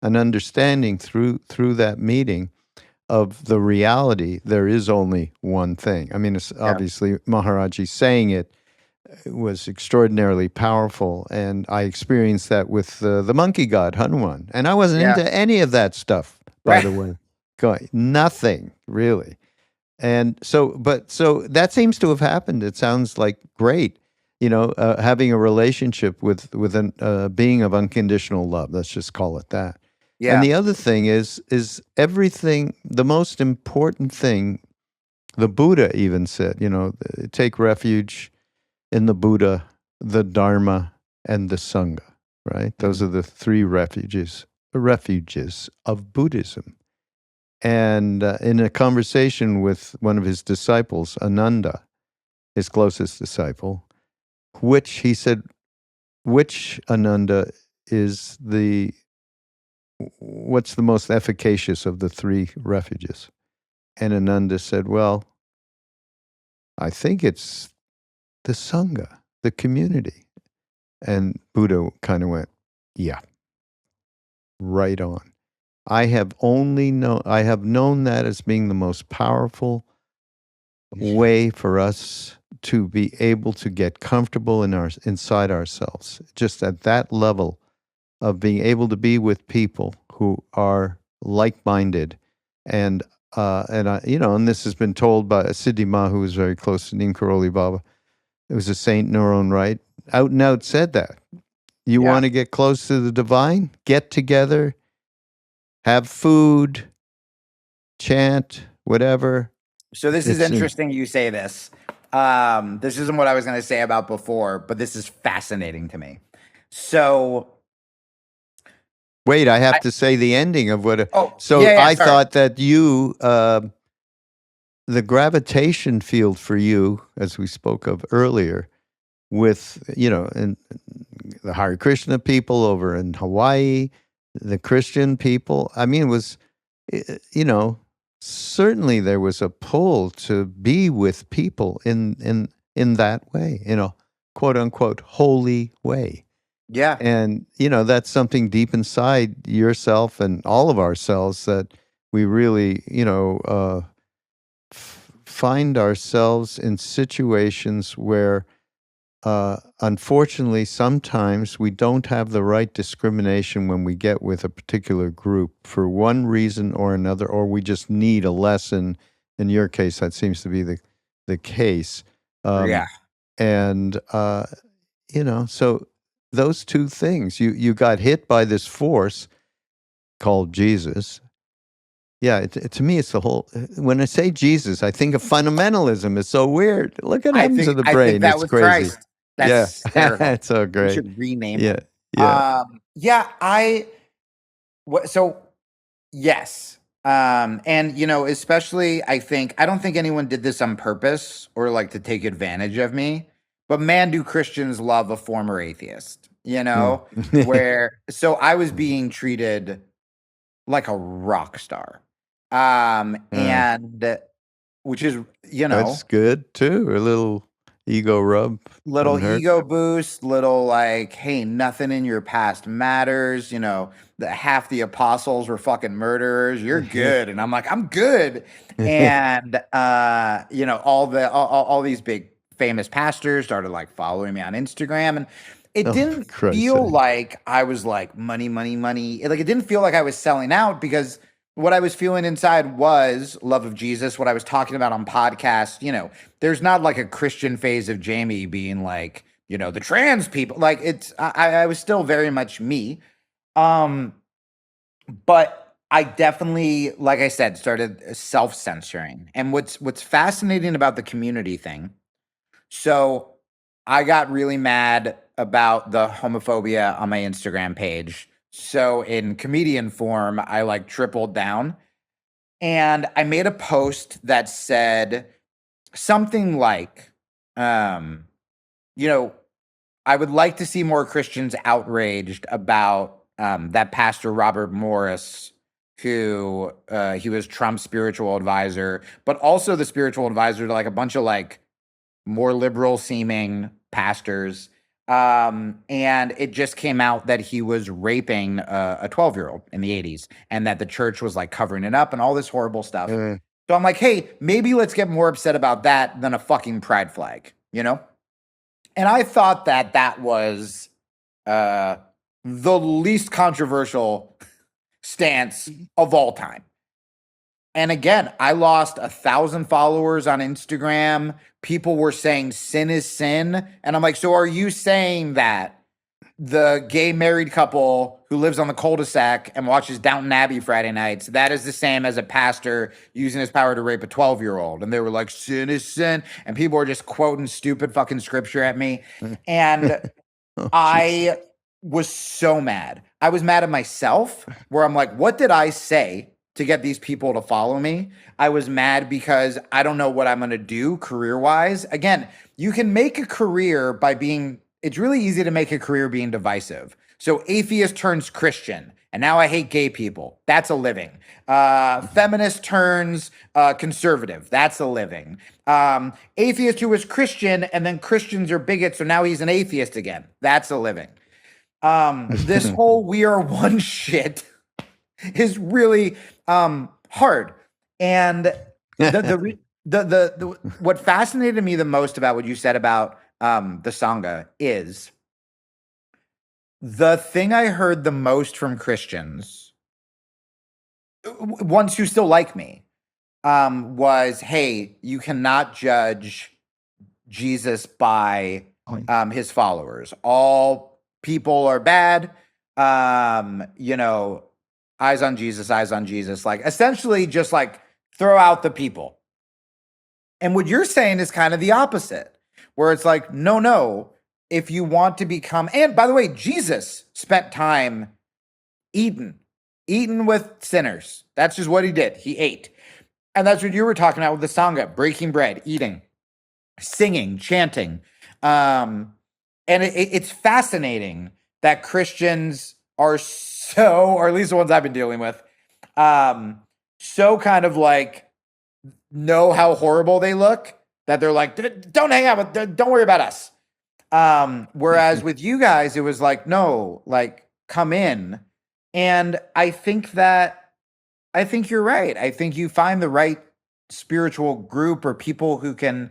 an understanding through that meeting of the reality. There is only one thing. It's obviously Maharaj-ji saying it was extraordinarily powerful, and I experienced that with the monkey god Hanuman, and I wasn't into any of that stuff, by the way. going? Nothing really. And so, so that seems to have happened. It sounds like great, having a relationship with a being of unconditional love. Let's just call it that. And Yeah. the other thing is everything. The most important thing, the Buddha even said, take refuge in the Buddha, the Dharma, and the Sangha. Right? Those Mhm. are the three refuges of Buddhism. And in a conversation with one of his disciples, Ananda, his closest disciple, which he said, which Ananda is what's the most efficacious of the three refuges? And Ananda said, well, I think it's the Sangha, the community. And Buddha kind of went, yeah, right on. I have known that as being the most powerful way for us to be able to get comfortable inside ourselves, just at that level of being able to be with people who are like-minded. And and this has been told by Siddhi Ma, who was very close to Neem Karoli Baba. It was a saint in her own right. Out and out said that. You Yeah. want to get close to the divine? Get together, have food, chant, whatever. So this is It's interesting you say this. This isn't what I was going to say about before, but this is fascinating to me. So, Wait, I have to say the ending of what. oh, So yeah, yeah, I sorry. thought that the gravitation field for you, as we spoke of earlier, with and the Hare Krishna people over in Hawaii, the Christian people. I mean, it was certainly there was a pull to be with people in that way, quote unquote holy way. Yeah. And, that's something deep inside yourself and all of ourselves that we really, find ourselves in situations where, unfortunately, sometimes we don't have the right discrimination when we get with a particular group for one reason or another, or we just need a lesson. In your case, that seems to be the case. Yeah. And, so those two things, you got hit by this force called Jesus. Yeah, to me, it's the whole. When I say Jesus, I think of fundamentalism. It's so weird. Look what happens to the I think brain. that It's was crazy. Christ. That's Yeah, hysterical. it's so We great. should rename Yeah, him. yeah. Yeah, so yes. And especially I don't think anyone did this on purpose or like to take advantage of me, but man, do Christians love a former atheist, Mm. where so I was being treated like a rock star. Uh, And which is, that's good too. A little ego rub little doesn't hurt. ego boost, little like, hey, nothing in your past matters. The half the apostles were fucking murderers. You're good, and I'm like, I'm good. And all these big famous pastors started like following me on Instagram, and it Oh, for didn't Christ's feel sake! like I was like money, money, money. Like it didn't feel like I was selling out because what I was feeling inside was love of Jesus. What I was talking about on podcasts, there's not like a Christian phase of Jamie being like, the trans people. Like I was still very much me. Um, but I definitely, like I said, started self-censoring. And what's fascinating about the community thing. So I got really mad about the homophobia on my Instagram page. So in comedian form, I like tripled down and I made a post that said something like, um, you know, I would like to see more Christians outraged about that Pastor Robert Morris, who he was Trump's spiritual advisor, but also the spiritual advisor to like a bunch of like more liberal seeming pastors. And it just came out that he was raping a 12-year-old in the 80s and that the church was like covering it up and all this horrible stuff. Uh, So I'm like, hey, maybe let's get more upset about that than a fucking pride flag, And I thought that that was uh, the least controversial stance of all time. And again, I lost 1,000 followers on Instagram. People were saying sin is sin. And I'm like, so are you saying that the gay married couple who lives on the cul-de-sac and watches Downton Abbey Friday nights, that is the same as a pastor using his power to rape a 12-year-old? And they were like, sin is sin. And people were just quoting stupid fucking scripture at me. And Oh, geez. I was so mad. I was mad at myself, where I'm like, what did I say to get these people to follow me? I was mad because I don't know what I'm going to do career wise. Again, you can make a career by being, it's really easy to make a career being divisive. So atheist turns Christian, and now I hate gay people. That's a living. Feminist turns conservative. That's a living. Atheist who was Christian, and then Christians are bigots, so now he's an atheist again. That's a living. This whole we are one shit is really hard. And the what fascinated me the most about what you said about the Sangha is the thing I heard the most from Christians, ones who still like me, was, hey, you cannot judge Jesus by his followers. All people are bad. You know, eyes on Jesus, eyes on Jesus. Like, essentially just like throw out the people. And what you're saying is kind of the opposite, where it's like, no, if you want to become, and by the way, Jesus spent time eating with sinners. That's just what he did. He ate. And that's what you were talking about with the Sangha, breaking bread, eating, singing, chanting. And it's fascinating that Christians are so, or at least the ones I've been dealing with, so kind of like know how horrible they look that they're like, don't hang out with, don't worry about us. Whereas with you guys, it was like, no, like come in. And I think you're right. I think you find the right spiritual group or people who can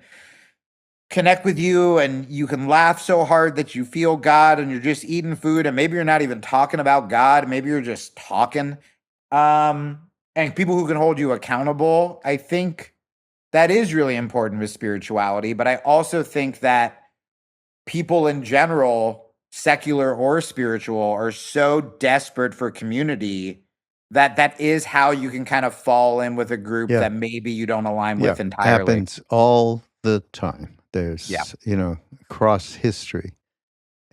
connect with you, and you can laugh so hard that you feel God, and you're just eating food, and maybe you're not even talking about God. Maybe you're just talking. And people who can hold you accountable. I think that is really important with spirituality. But I also think that people in general, secular or spiritual, are so desperate for community that is how you can kind of fall in with a group that maybe you don't align with entirely. Happens all the time. There's, across history.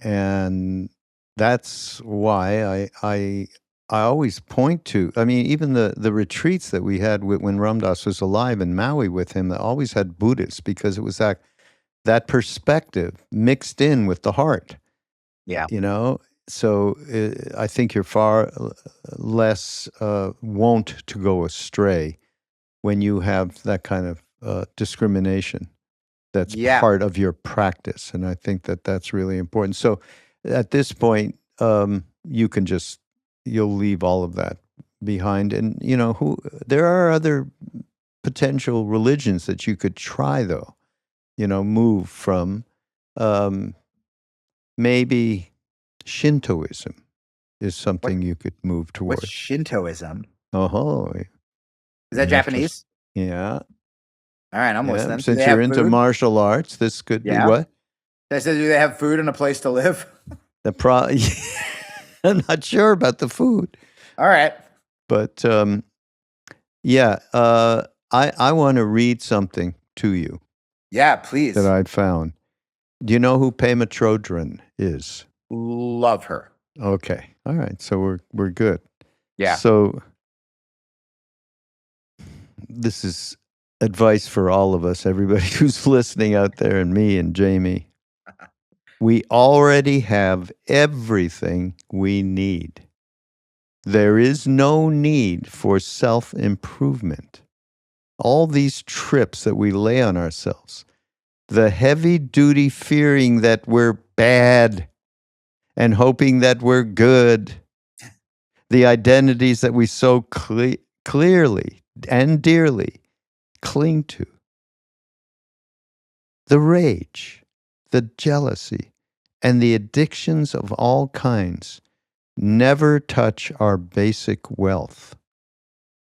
And that's why I always point to, I mean, even the retreats that we had when Ram Dass was alive in Maui with him, that always had Buddhists, because it was that perspective mixed in with the heart. Yeah. You know? So I think you're far less wont to go astray when you have that kind of discrimination. That's part of your practice. And I think that that's really important. So at this point, you can you'll leave all of that behind. And, you know, there are other potential religions that you could try, though, you know, move from. Maybe Shintoism is something you could move towards. What's Shintoism? Oh, is that Japanese? Yeah. All right, I'm listening. Since you're into martial arts, this could be what? I said, do they have food and a place to live? I'm not sure about the food. All right. But I want to read something to you. Yeah, please. That I'd found. Do you know who Pema Chodron is? Love her. Okay. All right. So we're good. Yeah. So this is advice for all of us, everybody who's listening out there, and me and Jamie. We already have everything we need. There is no need for self-improvement. All these trips that we lay on ourselves, the heavy-duty fearing that we're bad and hoping that we're good, the identities that we so clearly and dearly cling to, the rage, the jealousy, and the addictions of all kinds never touch our basic wealth.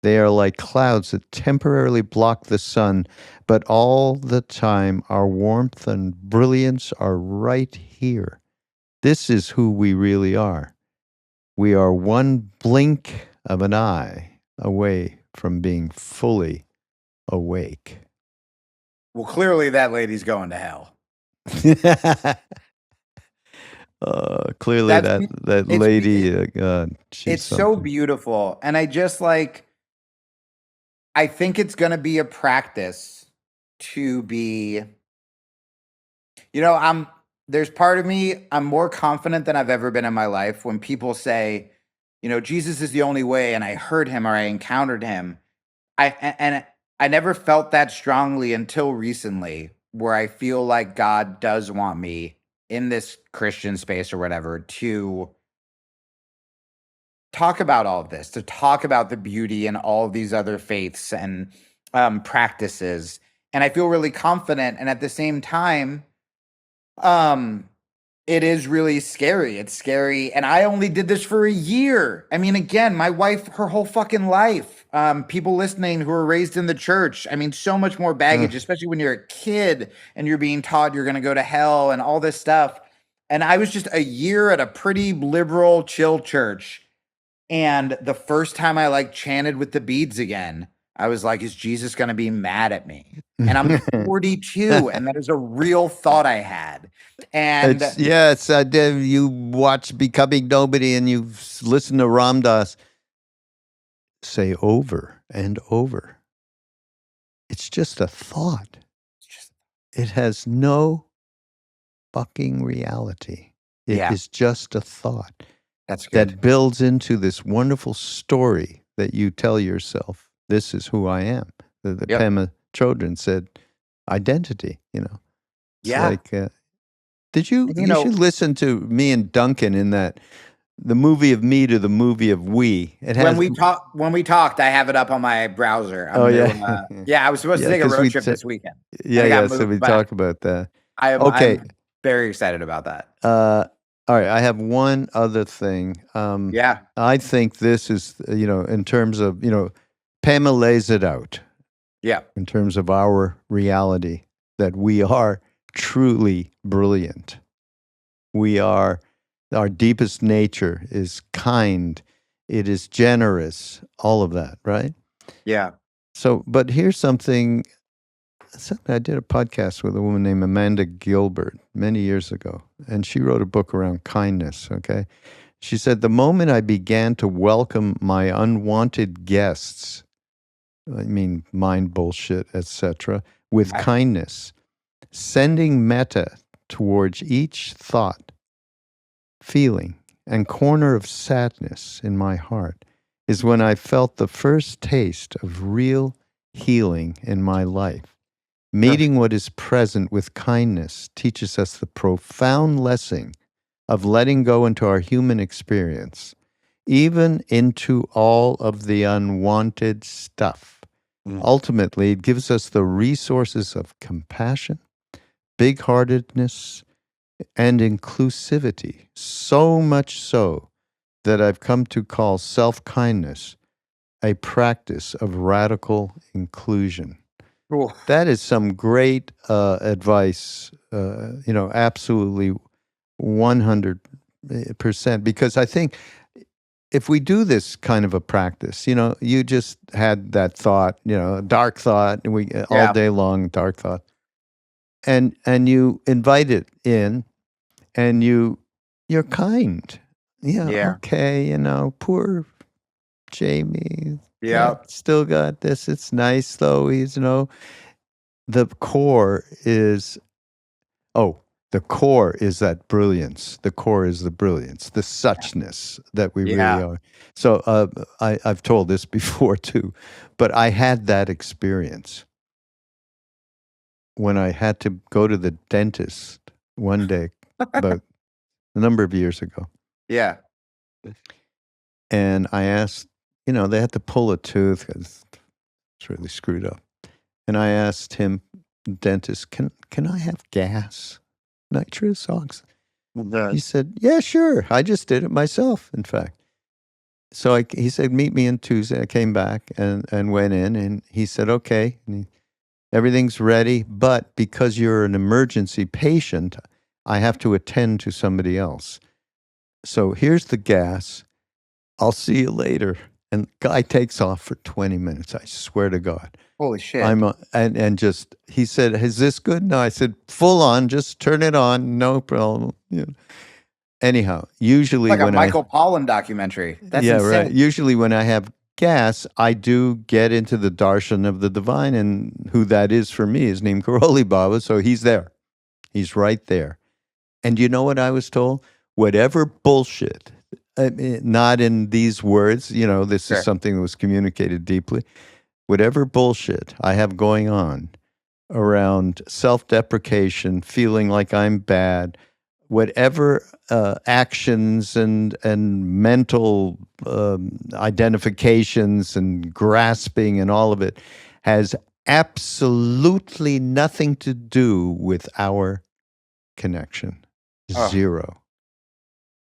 They are like clouds that temporarily block the sun, but all the time our warmth and brilliance are right here. This is who we really are. We are one blink of an eye away from being fully awake. Well, clearly that lady's going to hell. Clearly That's that it's lady, God, she's it's so something. beautiful, and I just I think it's going to be a practice to be, there's part of me, I'm more confident than I've ever been in my life when people say, Jesus is the only way, and I heard him or I encountered him. And I never felt that strongly until recently, where I feel like God does want me in this Christian space or whatever to talk about all of this, to talk about the beauty in all of these other faiths and practices. And I feel really confident. And at the same time, it is really scary. It's scary. And I only did this for a year. I mean, again, my wife, her whole fucking life, people listening who are raised in the church. I mean, so much more baggage, especially when you're a kid and you're being taught you're going to go to hell and all this stuff. And I was just a year at a pretty liberal, chill church. And the first time I chanted with the beads again, I was like, is Jesus going to be mad at me? And I'm 42, and that is a real thought I had. And You watch Becoming Nobody and you listen to Ram Dass say over and over, it's just a thought. It has no fucking reality. It is just a thought. That's good. That builds into this wonderful story that you tell yourself. This is who I am. The Pema Chodron said, identity. It's like, you should listen to me and Duncan in that the movie of me to the movie of we. It has when we talked, I have it up on my browser. I was supposed to take a road trip this weekend. So we talk about that. I'm very excited about that. All right, I have one other thing. I think this is, in terms of, Pema lays it out. Yeah. In terms of our reality, that we are truly brilliant. Our deepest nature is kind. It is generous, all of that, right? Yeah. So, but here's something I did a podcast with a woman named Amanda Gilbert many years ago, and she wrote a book around kindness, okay? She said, the moment I began to welcome my unwanted guests, I mean, mind bullshit, etc., with kindness, sending metta towards each thought, feeling, and corner of sadness in my heart, is when I felt the first taste of real healing in my life. Meeting what is present with kindness teaches us the profound lesson of letting go into our human experience, even into all of the unwanted stuff. Ultimately, it gives us the resources of compassion, big-heartedness, and inclusivity, so much so that I've come to call self-kindness a practice of radical inclusion. Cool. That is some great advice, absolutely 100%. Because I think if we do this kind of a practice, you just had that thought, dark thought, and all day long, dark thought. And you invite it in, and you're kind. Okay, poor Jamie. Yeah. Still got this. It's nice though. The core is that brilliance. The core is the brilliance, the suchness that we really are. So I've told this before too, but I had that experience when I had to go to the dentist one day about a number of years ago. Yeah. And I asked, they had to pull a tooth because it's really screwed up. And I asked him, dentist, can I have gas? Nitrous oxide? He said, yeah, sure. I just did it myself, in fact. So he said, meet me on Tuesday. I came back and went in, and he said, okay, everything's ready, but because you're an emergency patient, I have to attend to somebody else. So here's the gas. I'll see you later. And guy takes off for 20 minutes. I swear to God. Holy shit. And just, he said, is this good? No, I said, full on, just turn it on. No problem. Anyhow, usually Like a when Michael Pollan documentary. That's yeah, right. insane. Usually when I have gas, I do get into the darshan of the divine, and who that is for me is Neem Karoli Baba. So he's there. He's right there. And you know what I was told? Whatever bullshit, I mean, not in these words, this is Sure. something that was communicated deeply. Whatever bullshit I have going on around self-deprecation, feeling like I'm bad, whatever actions and mental identifications and grasping and all of it has absolutely nothing to do with our connection. Oh, Zero.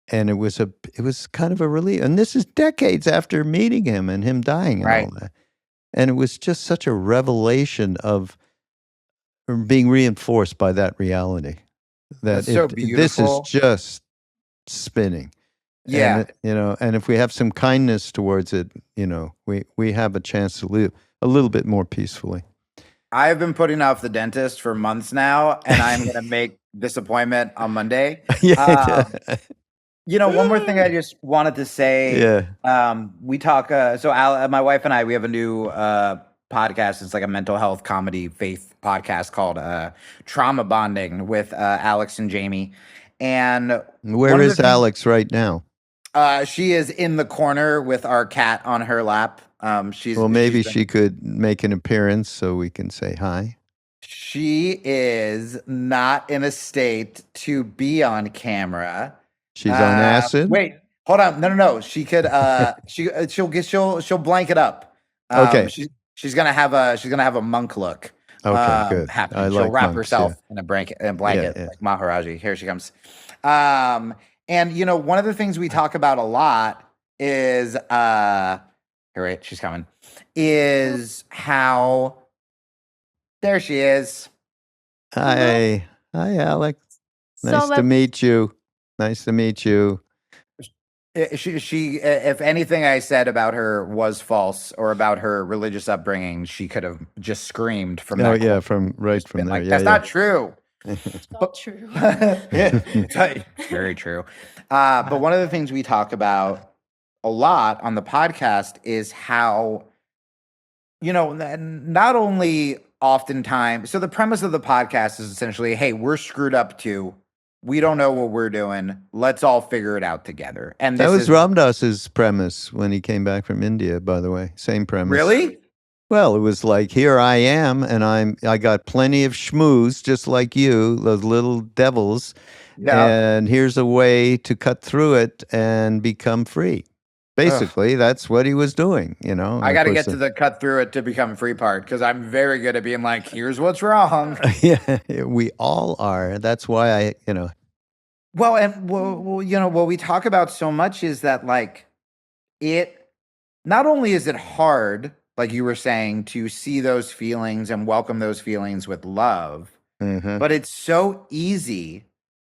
And it was kind of a relief. And this is decades after meeting him and him dying and all right. that. And it was just such a revelation of being reinforced by that reality that That's so this is beautiful. just spinning. Yeah. And if we have some kindness towards it, we have a chance to live a little bit more peacefully. I've been putting off the dentist for months now, and I'm going to make this appointment on Monday. Yeah. One more thing I just wanted to say. Yeah. We talk. My wife and I, we have a new podcast. It's like a mental health comedy faith podcast called Trauma Bonding with Alex and Jamie. And Where one of the is things, Alex right now? she is in the corner with our cat on her lap. Well, maybe she could make an appearance so we can say hi. She is not in a state to be on camera. She's on acid? Wait, hold on. No. She could. She'll blank it up. Okay. She's gonna have a monk look. Okay, good. Happening. I She'll like wrap monks, herself yeah. in a blanket, Yeah. like Maharaj-ji. Here she comes. And one of the things we talk about a lot is here, wait, she's coming. Is how there she is. Hi. Hi, Alex. Nice to meet you. Nice to meet you. She, if anything I said about her was false or about her religious upbringing, she could have just screamed from that. Oh, yeah, from there. Like, Yeah, that's not true. It's not true. It's very true. But one of the things we talk about a lot on the podcast is how, not only oftentimes, so the premise of the podcast is essentially, hey, we're screwed up too. We don't know what we're doing. Let's all figure it out together. And that was Ram Dass's premise when he came back from India, by the way. Same premise. Really? Well, it was like, here I am, and I got plenty of schmooze, just like you, those little devils. Yeah. And here's a way to cut through it and become free. Basically, that's what he was doing, I got to get to the cut through it to become free part, because I'm very good at being like, here's what's wrong. Yeah, we all are. That's why Well, and what we talk about so much is that, like, it not only is it hard, like you were saying, to see those feelings and welcome those feelings with love, but it's so easy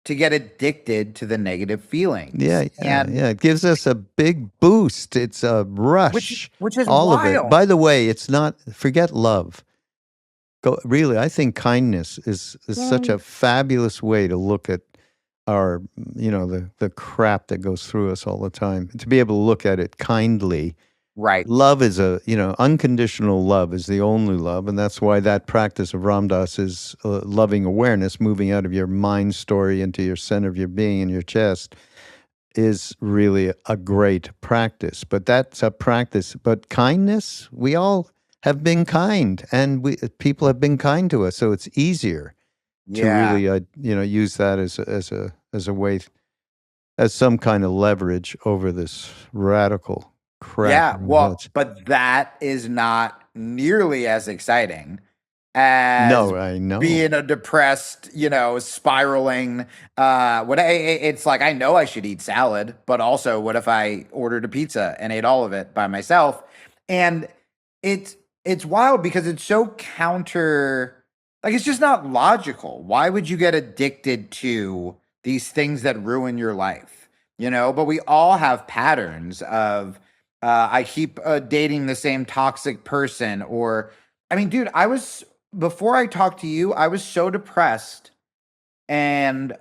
to get addicted to the negative feelings. Yeah. It gives us a big boost. It's a rush. Which is all wild. of it. By the way, it's not, forget love. Really, I think kindness is such a fabulous way to look at our, the crap that goes through us all the time. To be able to look at it kindly. Right. Love is unconditional love is the only love. And that's why that practice of Ram Dass is loving awareness, moving out of your mind story into your center of your being in your chest, is really a great practice. But that's a practice. But kindness, we all have been kind, and people have been kind to us. So it's easier to really, use that as a way, as some kind of leverage over this radical crap. Yeah, well, but that is not nearly as exciting as No, I know. being a depressed, spiraling. It's like I know I should eat salad, but also what if I ordered a pizza and ate all of it by myself? And it's it's wild because it's so counter. Like it's just not logical. Why would you get addicted to these things that ruin your life? But we all have patterns of I keep dating the same toxic person, or I mean, dude, before I talked to you, I was so depressed, and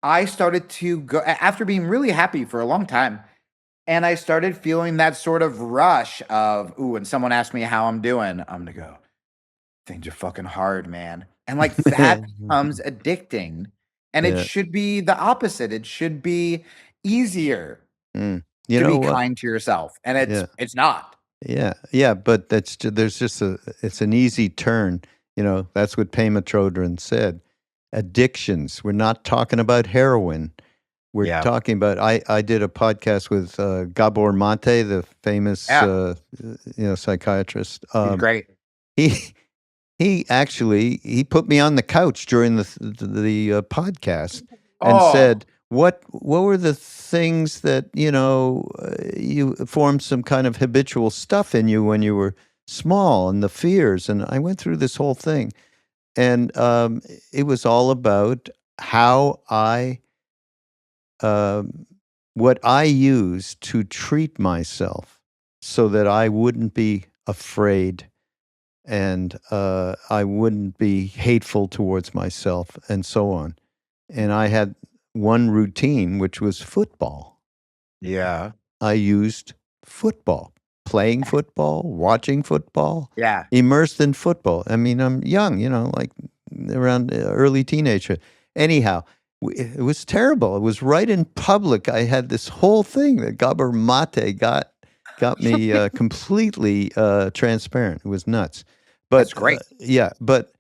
I started to go after being really happy for a long time, and I started feeling that sort of rush of, ooh, when someone asks me how I'm doing, I'm gonna go, things are fucking hard, man. And like that becomes addicting. And it Yeah. should be the opposite. It should be easier Mm. You to know be what? kind to yourself. And Yeah. it's not. Yeah, but there's just it's an easy turn. That's what Pema Chodron said. Addictions. We're not talking about heroin. We're Yeah. talking about. I did a podcast with Gabor Mate, the famous Yeah. psychiatrist. He's great. He he put me on the couch during the podcast and Oh, said, what were the things that you formed some kind of habitual stuff in you when you were small, and the fears. And I went through this whole thing, and it was all about how um, what I used to treat myself so that I wouldn't be afraid, and I wouldn't be hateful towards myself, and so on. And I had one routine, which was football. yeah. I used football, playing football, watching football, Yeah. immersed in football. I mean, I'm young, like around early teenager. Anyhow, it was terrible. It was right in public. I had this whole thing that Gabor Mate got me completely transparent. It was nuts. That's But great. yeah, but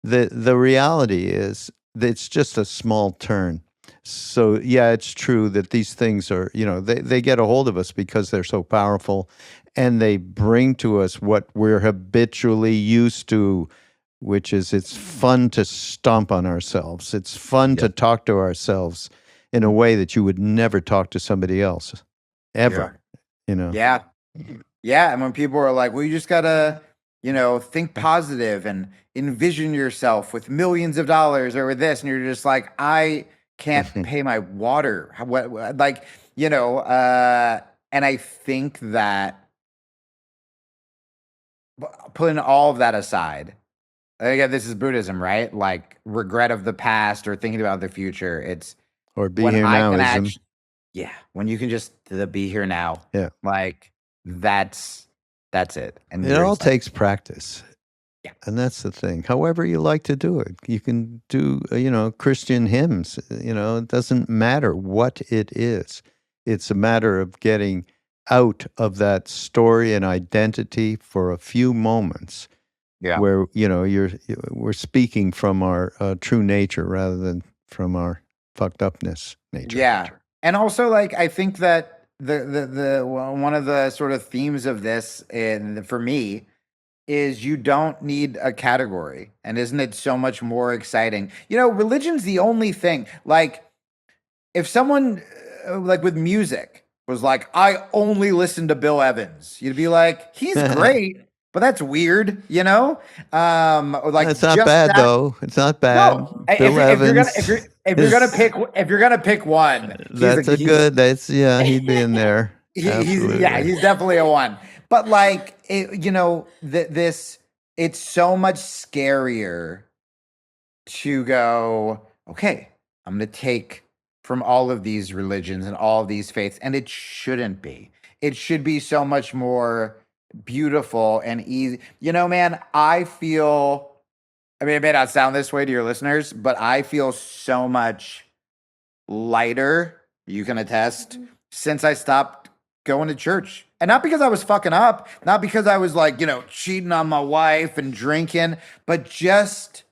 the reality is that it's just a small turn. So yeah, it's true that these things are, they get a hold of us because they're so powerful, and they bring to us what we're habitually used to, which is it's fun to stomp on ourselves. It's fun Yeah. to talk to ourselves in a way that you would never talk to somebody else Yeah. ever, you know. Yeah. Yeah. And when people are like, well, you just gotta, think positive and envision yourself with millions of dollars or with this, and you're just like, I can't pay my water. Like, and I think that putting all of that aside, again, this is Buddhism, right? Like regret of the past or thinking about the future. It's Or be when here I can nowism. actually, yeah, when you can just be here now, Yeah. like that's it. And It you're all just like, takes practice. yeah, And that's the thing. However you like to do it, you can do, Christian hymns. It doesn't matter what it is. It's a matter of getting out of that story and identity for a few moments, yeah, where we're speaking from our true nature rather than from our fucked upness nature. yeah. And also, like, I think that one of the sort of themes of this, and for me, is you don't need a category. And isn't it so much more exciting? Religion's the only thing. Like, if someone like with music was like, I only listen to Bill Evans, you'd be like, he's great, but that's weird, or It's like not just bad that. though. It's not bad. No, Bill Evans is if you're gonna pick one, that's a good. That's yeah. He'd be in there. yeah, Absolutely. he's definitely a one. But like this, it's so much scarier to go, okay, I'm going to take from all of these religions and all of these faiths, and it shouldn't be. It should be so much more beautiful and easy. Man, I mean, it may not sound this way to your listeners, but I feel so much lighter, you can attest, since I stopped going to church. And not because I was fucking up, not because I was like, cheating on my wife and drinking, but just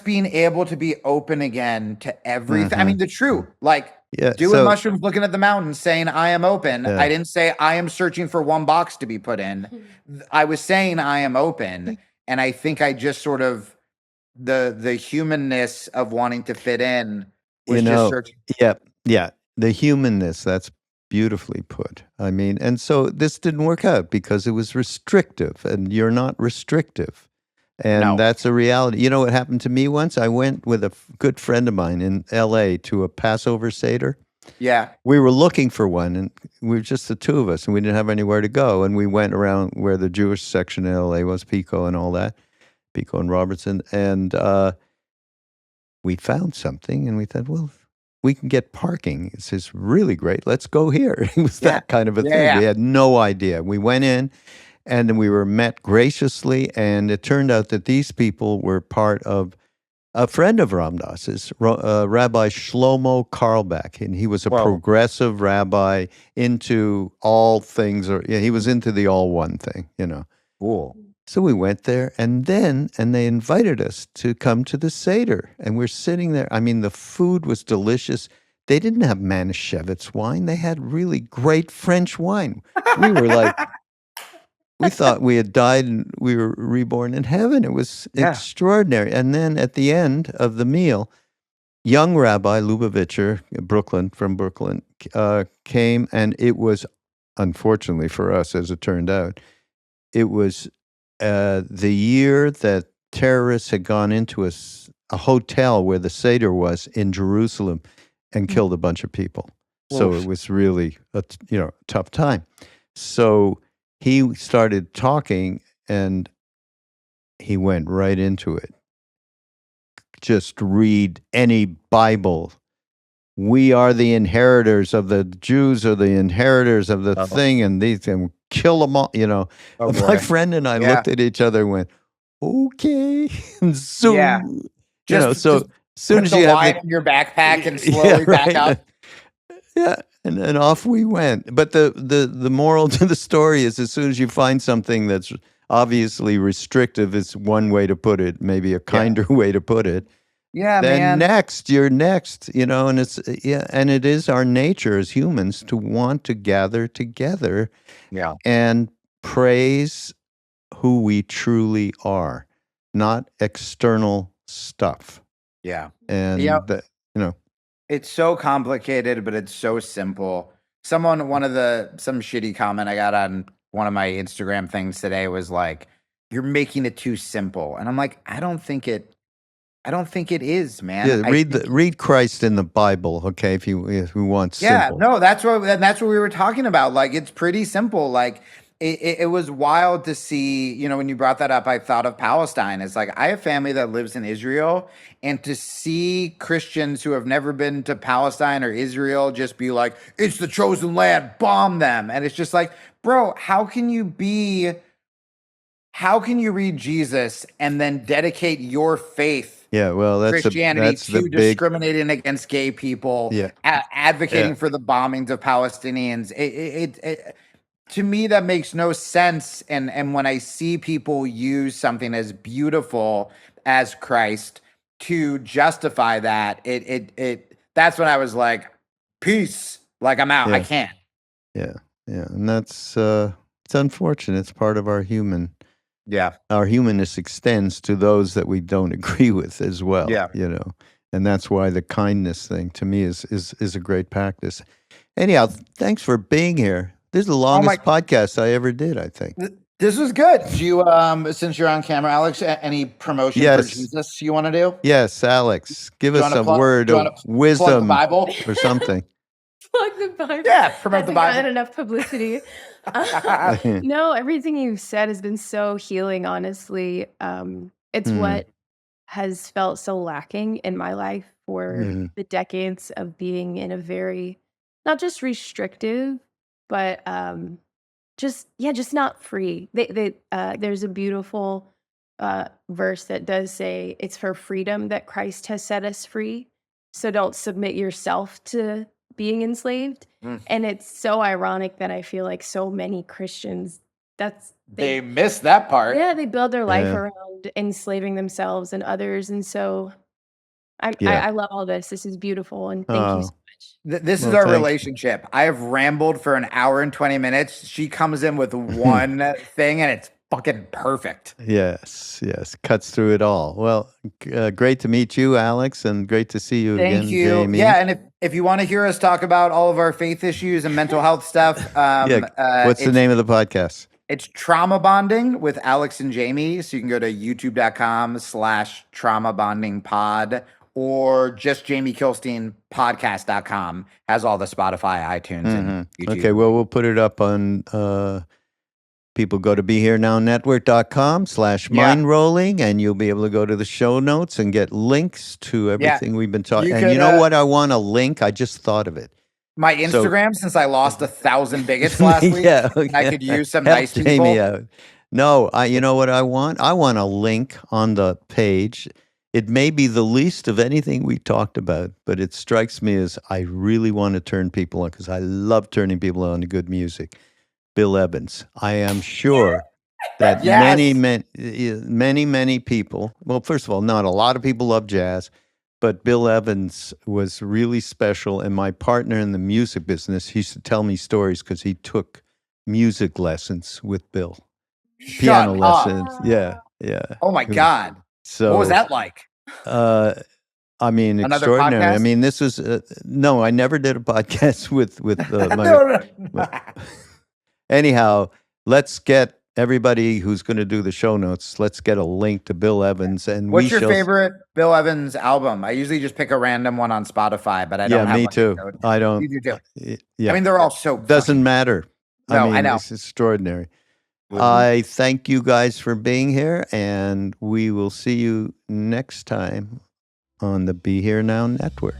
being able to be open again to everything. I mean, the true, like Yeah. doing So mushrooms, looking at the mountains, saying, I am open. yeah. I didn't say I am searching for one box to be put in. I was saying I am open. And I think I just sort of the humanness of wanting to fit in You was just know, searching. yeah, yeah, the humanness, that's beautifully put. I mean, and so this didn't work out because it was restrictive, and you're not restrictive. And No. that's a reality. You know what happened to me once? I went with a good friend of mine in LA to a Passover Seder. Yeah. We were looking for one, and we were just the two of us, and we didn't have anywhere to go. And we went around where the Jewish section in LA was, Pico and all that, Pico and Robertson. And we found something, and we thought, well, we can get parking. This is really great. Let's go here. It was Yeah. that kind of a Yeah. thing. Yeah. We had no idea. We went in, and then we were met graciously, and it turned out that these people were part of a friend of Ram Dass's, Rabbi Shlomo Carlebach, and he was a Whoa. progressive rabbi into all things, or yeah, he was into the all one thing, you know. Cool. So we went there, and they invited us to come to the Seder, and we're sitting there. I mean, the food was delicious. They didn't have Manischewitz wine; they had really great French wine. We were like, we thought we had died and we were reborn in heaven. It was Yeah. extraordinary. And then at the end of the meal, young Rabbi Lubavitcher, from Brooklyn, came, and it was, unfortunately for us, as it turned out, it was the year that terrorists had gone into a hotel where the Seder was in Jerusalem and killed a bunch of people. So Oof. it was really a tough time. So he started talking, and he went right into it. Just read any Bible. We are the inheritors of the Jews, are the inheritors of the thing, and these, and kill them all. Oh, My boy. friend and I Yeah. looked at each other and went, "Okay." And so, Yeah. so Just as soon put as the you have wine the in your backpack and yeah, slowly back right. up. Yeah, and off we went. But the moral to the story is, as soon as you find something that's obviously restrictive, is one way to put it, maybe a kinder way to put it. Yeah, Then man. you're next, and and it is our nature as humans to want to gather together Yeah. and praise who we truly are, not external stuff. Yeah. Yeah. And that. It's so complicated, but it's so simple. Some shitty comment I got on one of my Instagram things today was like, "You're making it too simple." And I'm like, I don't think it is, man. Yeah, read Christ in the Bible, okay? If you want Yeah, simple. no, that's what we were talking about. Like, it's pretty simple. Like, it was wild to see, when you brought that up, I thought of Palestine. It's like, I have family that lives in Israel, and to see Christians who have never been to Palestine or Israel just be like, it's the chosen land, bomb them. And it's just like, bro, how can you read Jesus and then dedicate your faith, Yeah, well, Christianity, that's the to big, discriminating against gay people, yeah, advocating yeah, for the bombings of Palestinians? To me, that makes no sense. And when I see people use something as beautiful as Christ to justify that, that's when I was like, peace. Like, I'm out. I yeah, can't. yeah, yeah, and that's it's unfortunate. It's part of our Yeah. humanness extends to those that we don't agree with as well. Yeah. And that's why the kindness thing to me is a great practice. Anyhow, thanks for being here. This is the longest podcast I ever did, I think. This was good. Do you, since you're on camera, Alex, any promotion for Jesus you want to do? Yes, Alex, give us a word of wisdom plug the Bible or something. Plug the Bible. Yeah, promote the Bible. Hasn't gotten enough publicity. No, everything you've said has been so healing, honestly. It's what has felt so lacking in my life for the decades of being in a very, not just restrictive, but just not free. There's a beautiful verse that does say it's for freedom that Christ has set us free. So don't submit yourself to being enslaved. And it's so ironic that I feel like so many Christians, they miss that part. Yeah, they build their life around enslaving themselves and others. And so I love all this. This is beautiful. And thank you so much. This is our relationship. I have rambled for an hour and 20 minutes. She comes in with one thing, and it's fucking perfect. Yes, cuts through it all. Well, great to meet you, Alex, and great to see you again, Thank you. Jamie. Yeah, and if you want to hear us talk about all of our faith issues and mental health stuff, what's the name of the podcast? It's Trauma Bonding with Alex and Jamie. So you can go to youtube.com/trauma bonding pod, or just Jamie Kilstein podcast.com has all the Spotify, iTunes, and YouTube. Okay, well, we'll put it up on people go to BeHereNowNetwork.com/mindrolling, and you'll be able to go to the show notes and get links to everything we've been talking. And you know what? I want a link. I just thought of it. My Instagram, since I lost 1,000 bigots last week, I could use some nice people. Jamie out. No, you know what I want? I want a link on the page. It may be the least of anything we talked about, but it strikes me as I really want to turn people on, because I love turning people on to good music. Bill Evans. I am sure that many people, well, first of all, not a lot of people love jazz, but Bill Evans was really special. And my partner in the music business, he used to tell me stories because he took music lessons with Bill. Piano lessons. Yeah. Oh my God. So what was that like? I mean, Another extraordinary. podcast? I mean, this was no, I never did a podcast with my. Anyhow, let's get everybody who's going to do the show notes. Let's get a link to Bill Evans. And what's your favorite Bill Evans album? I usually just pick a random one on Spotify, but I don't have me one too. I don't. You do. Yeah. I mean, they're all so. Doesn't matter. No, I know. It's extraordinary. I thank you guys for being here, and we will see you next time on the Be Here Now Network.